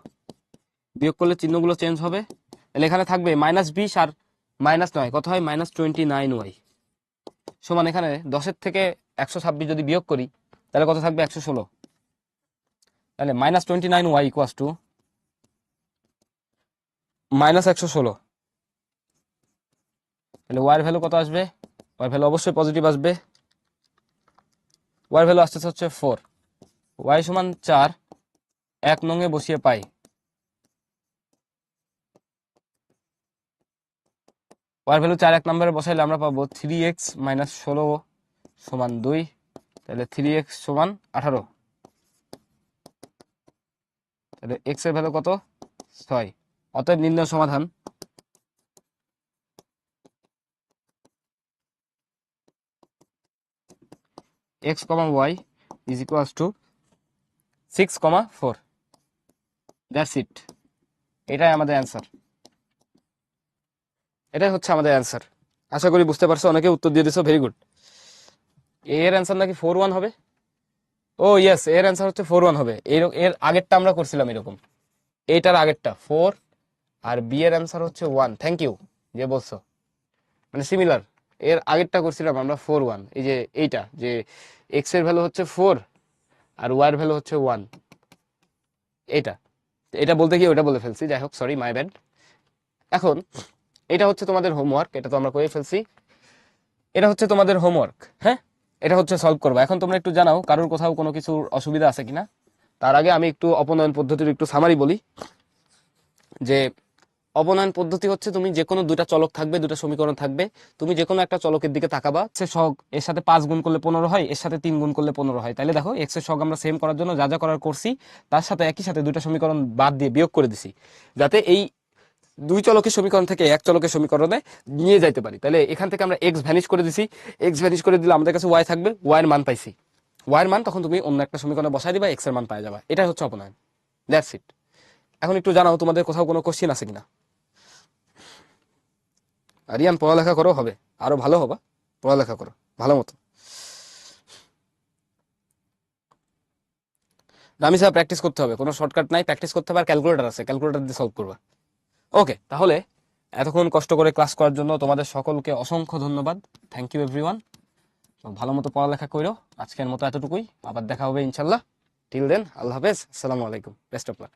বিয়োগ করলে চিহ্নগুলো চেঞ্জ হবে। তাহলে এখানে থাকবে -20 আর -9 কত হয়, -29y সমান, এখানে 10-এর থেকে 126 যদি বিয়োগ করি তাহলে কত থাকবে, 116। তাহলে -29y ইকুয়াস টু -116। তাহলে ওয়ার ভ্যালু কত আসবে, ওয়ার ভ্যালু অবশ্যই পজিটিভ আসবে। ওয়ার ভ্যালু আসতেছে হচ্ছে 4, ওয়াই সমান 4, 1 নঙে বসিয়ে পাই। ওয়ার ভ্যালু 4 1 নম্বরে বসাইলে আমরা পাবো 3x মাইনাস 16 সমান 2। তাহলে 3x সমান 18। তাহলে x এর ভ্যালু কত, 6। অতএব নির্ণয় সমাধান x, y is equals to 6,4। That's it, এটাই আমাদের অ্যান্সার, এটাই হচ্ছে আমাদের অ্যান্সার। আশা করি বুঝতে পারছো, অনেকে উত্তর দিয়ে দিছো, ভেরি গুড। এর অ্যান্সার নাকি 4-1 হবে। ও ইয়েস, এর অ্যান্সার হচ্ছে 4-1 হবে। এর আগেরটা আমরা করছিলাম এরকম, এইটার আগেরটা 4 আর বি এর অ্যান্সার হচ্ছে 1। থ্যাংক ইউ যে বলছো, মানে সিমিলার। এর আগেরটা করছিলাম আমরা 4-1, এই যে এইটা, যে এক্স এর ভ্যালু হচ্ছে 4 আর ওয়াই এর ভ্যালু হচ্ছে 1। এটা এটা বলতে গিয়ে ওটা বলে ফেলছি, যাই হোক, সরি, মাই ব্যাড। এখন এটা হচ্ছে তোমাদের হোমওয়ার্ক, এটা তো আমরা করে ফেলছি, এটা হচ্ছে তোমাদের হোমওয়ার্ক। হ্যাঁ, এটা হচ্ছে সলভ করবা। এখন তোমরা একটু জানাও কারোর কোথাও কোনো কিছুর অসুবিধা আছে কিনা। তার আগে আমি একটু অপনয়ন পদ্ধতির একটু সামারি বলি। যে অবনয়ন পদ্ধতি হচ্ছে, তুমি যে কোনো দুটা চলক থাকবে, দুটা সমীকরণ থাকবে, তুমি যে কোনো একটা চলকের দিকে তাকাবা, সে সহগ এর সাথে 5 গুণ করলে 15 হয়, এর সাথে 3 গুণ করলে 15 হয়। তাহলে দেখো এক্স এর সহগ আমরা সেম করার জন্য যা যা করার করছি, তার সাথে একই সাথে দুটা সমীকরণ বাদ দিয়ে বিয়োগ করে দিছি, যাতে এই দুই চলকের সমীকরণ থেকে এক চলকের সমীকরণে নিয়ে যাইতে পারি। তাহলে এখান থেকে আমরা এক্স ভ্যানিশ করে দিছি, এক্স ভ্যানিশ করে দিলে আমাদের কাছে ওয়াই থাকবে, ওয়াই এর মান পাইছি, ওয়াই এর মান তখন তুমি অন্য একটা সমীকরণে বসাই দিবা, এক্স এর মান পাই যাবা। এটাই হচ্ছে অপনয়ন। That's it. এখন একটু জানাও তোমাদের কোথাও কোনো কোশ্চেন আছে কিনা। আরিয়ান, পড়ালেখা করো, হবে আরো ভালো হবা, পড়ালেখা করো ভালো মতো। রামিসা, প্র্যাকটিস করতে হবে, কোনো শর্টকাট নাই, প্র্যাকটিস করতে হবে। আর ক্যালকুলেটর আছে, ক্যালকুলেটর দিয়ে সলভ করবা। ওকে, তাহলে এতক্ষণ কষ্ট করে ক্লাস করার জন্য তোমাদের সকলকে অসংখ্য ধন্যবাদ। Thank you everyone. ভালো মতো পড়ালেখা করো। আজকের মতো এতটুকুই, আবার দেখা হবে ইনশাল্লাহ। টিল দেন, আল্লাহ হাফেজ, আসসালামু আলাইকুম, বেস্ট অফ লাক।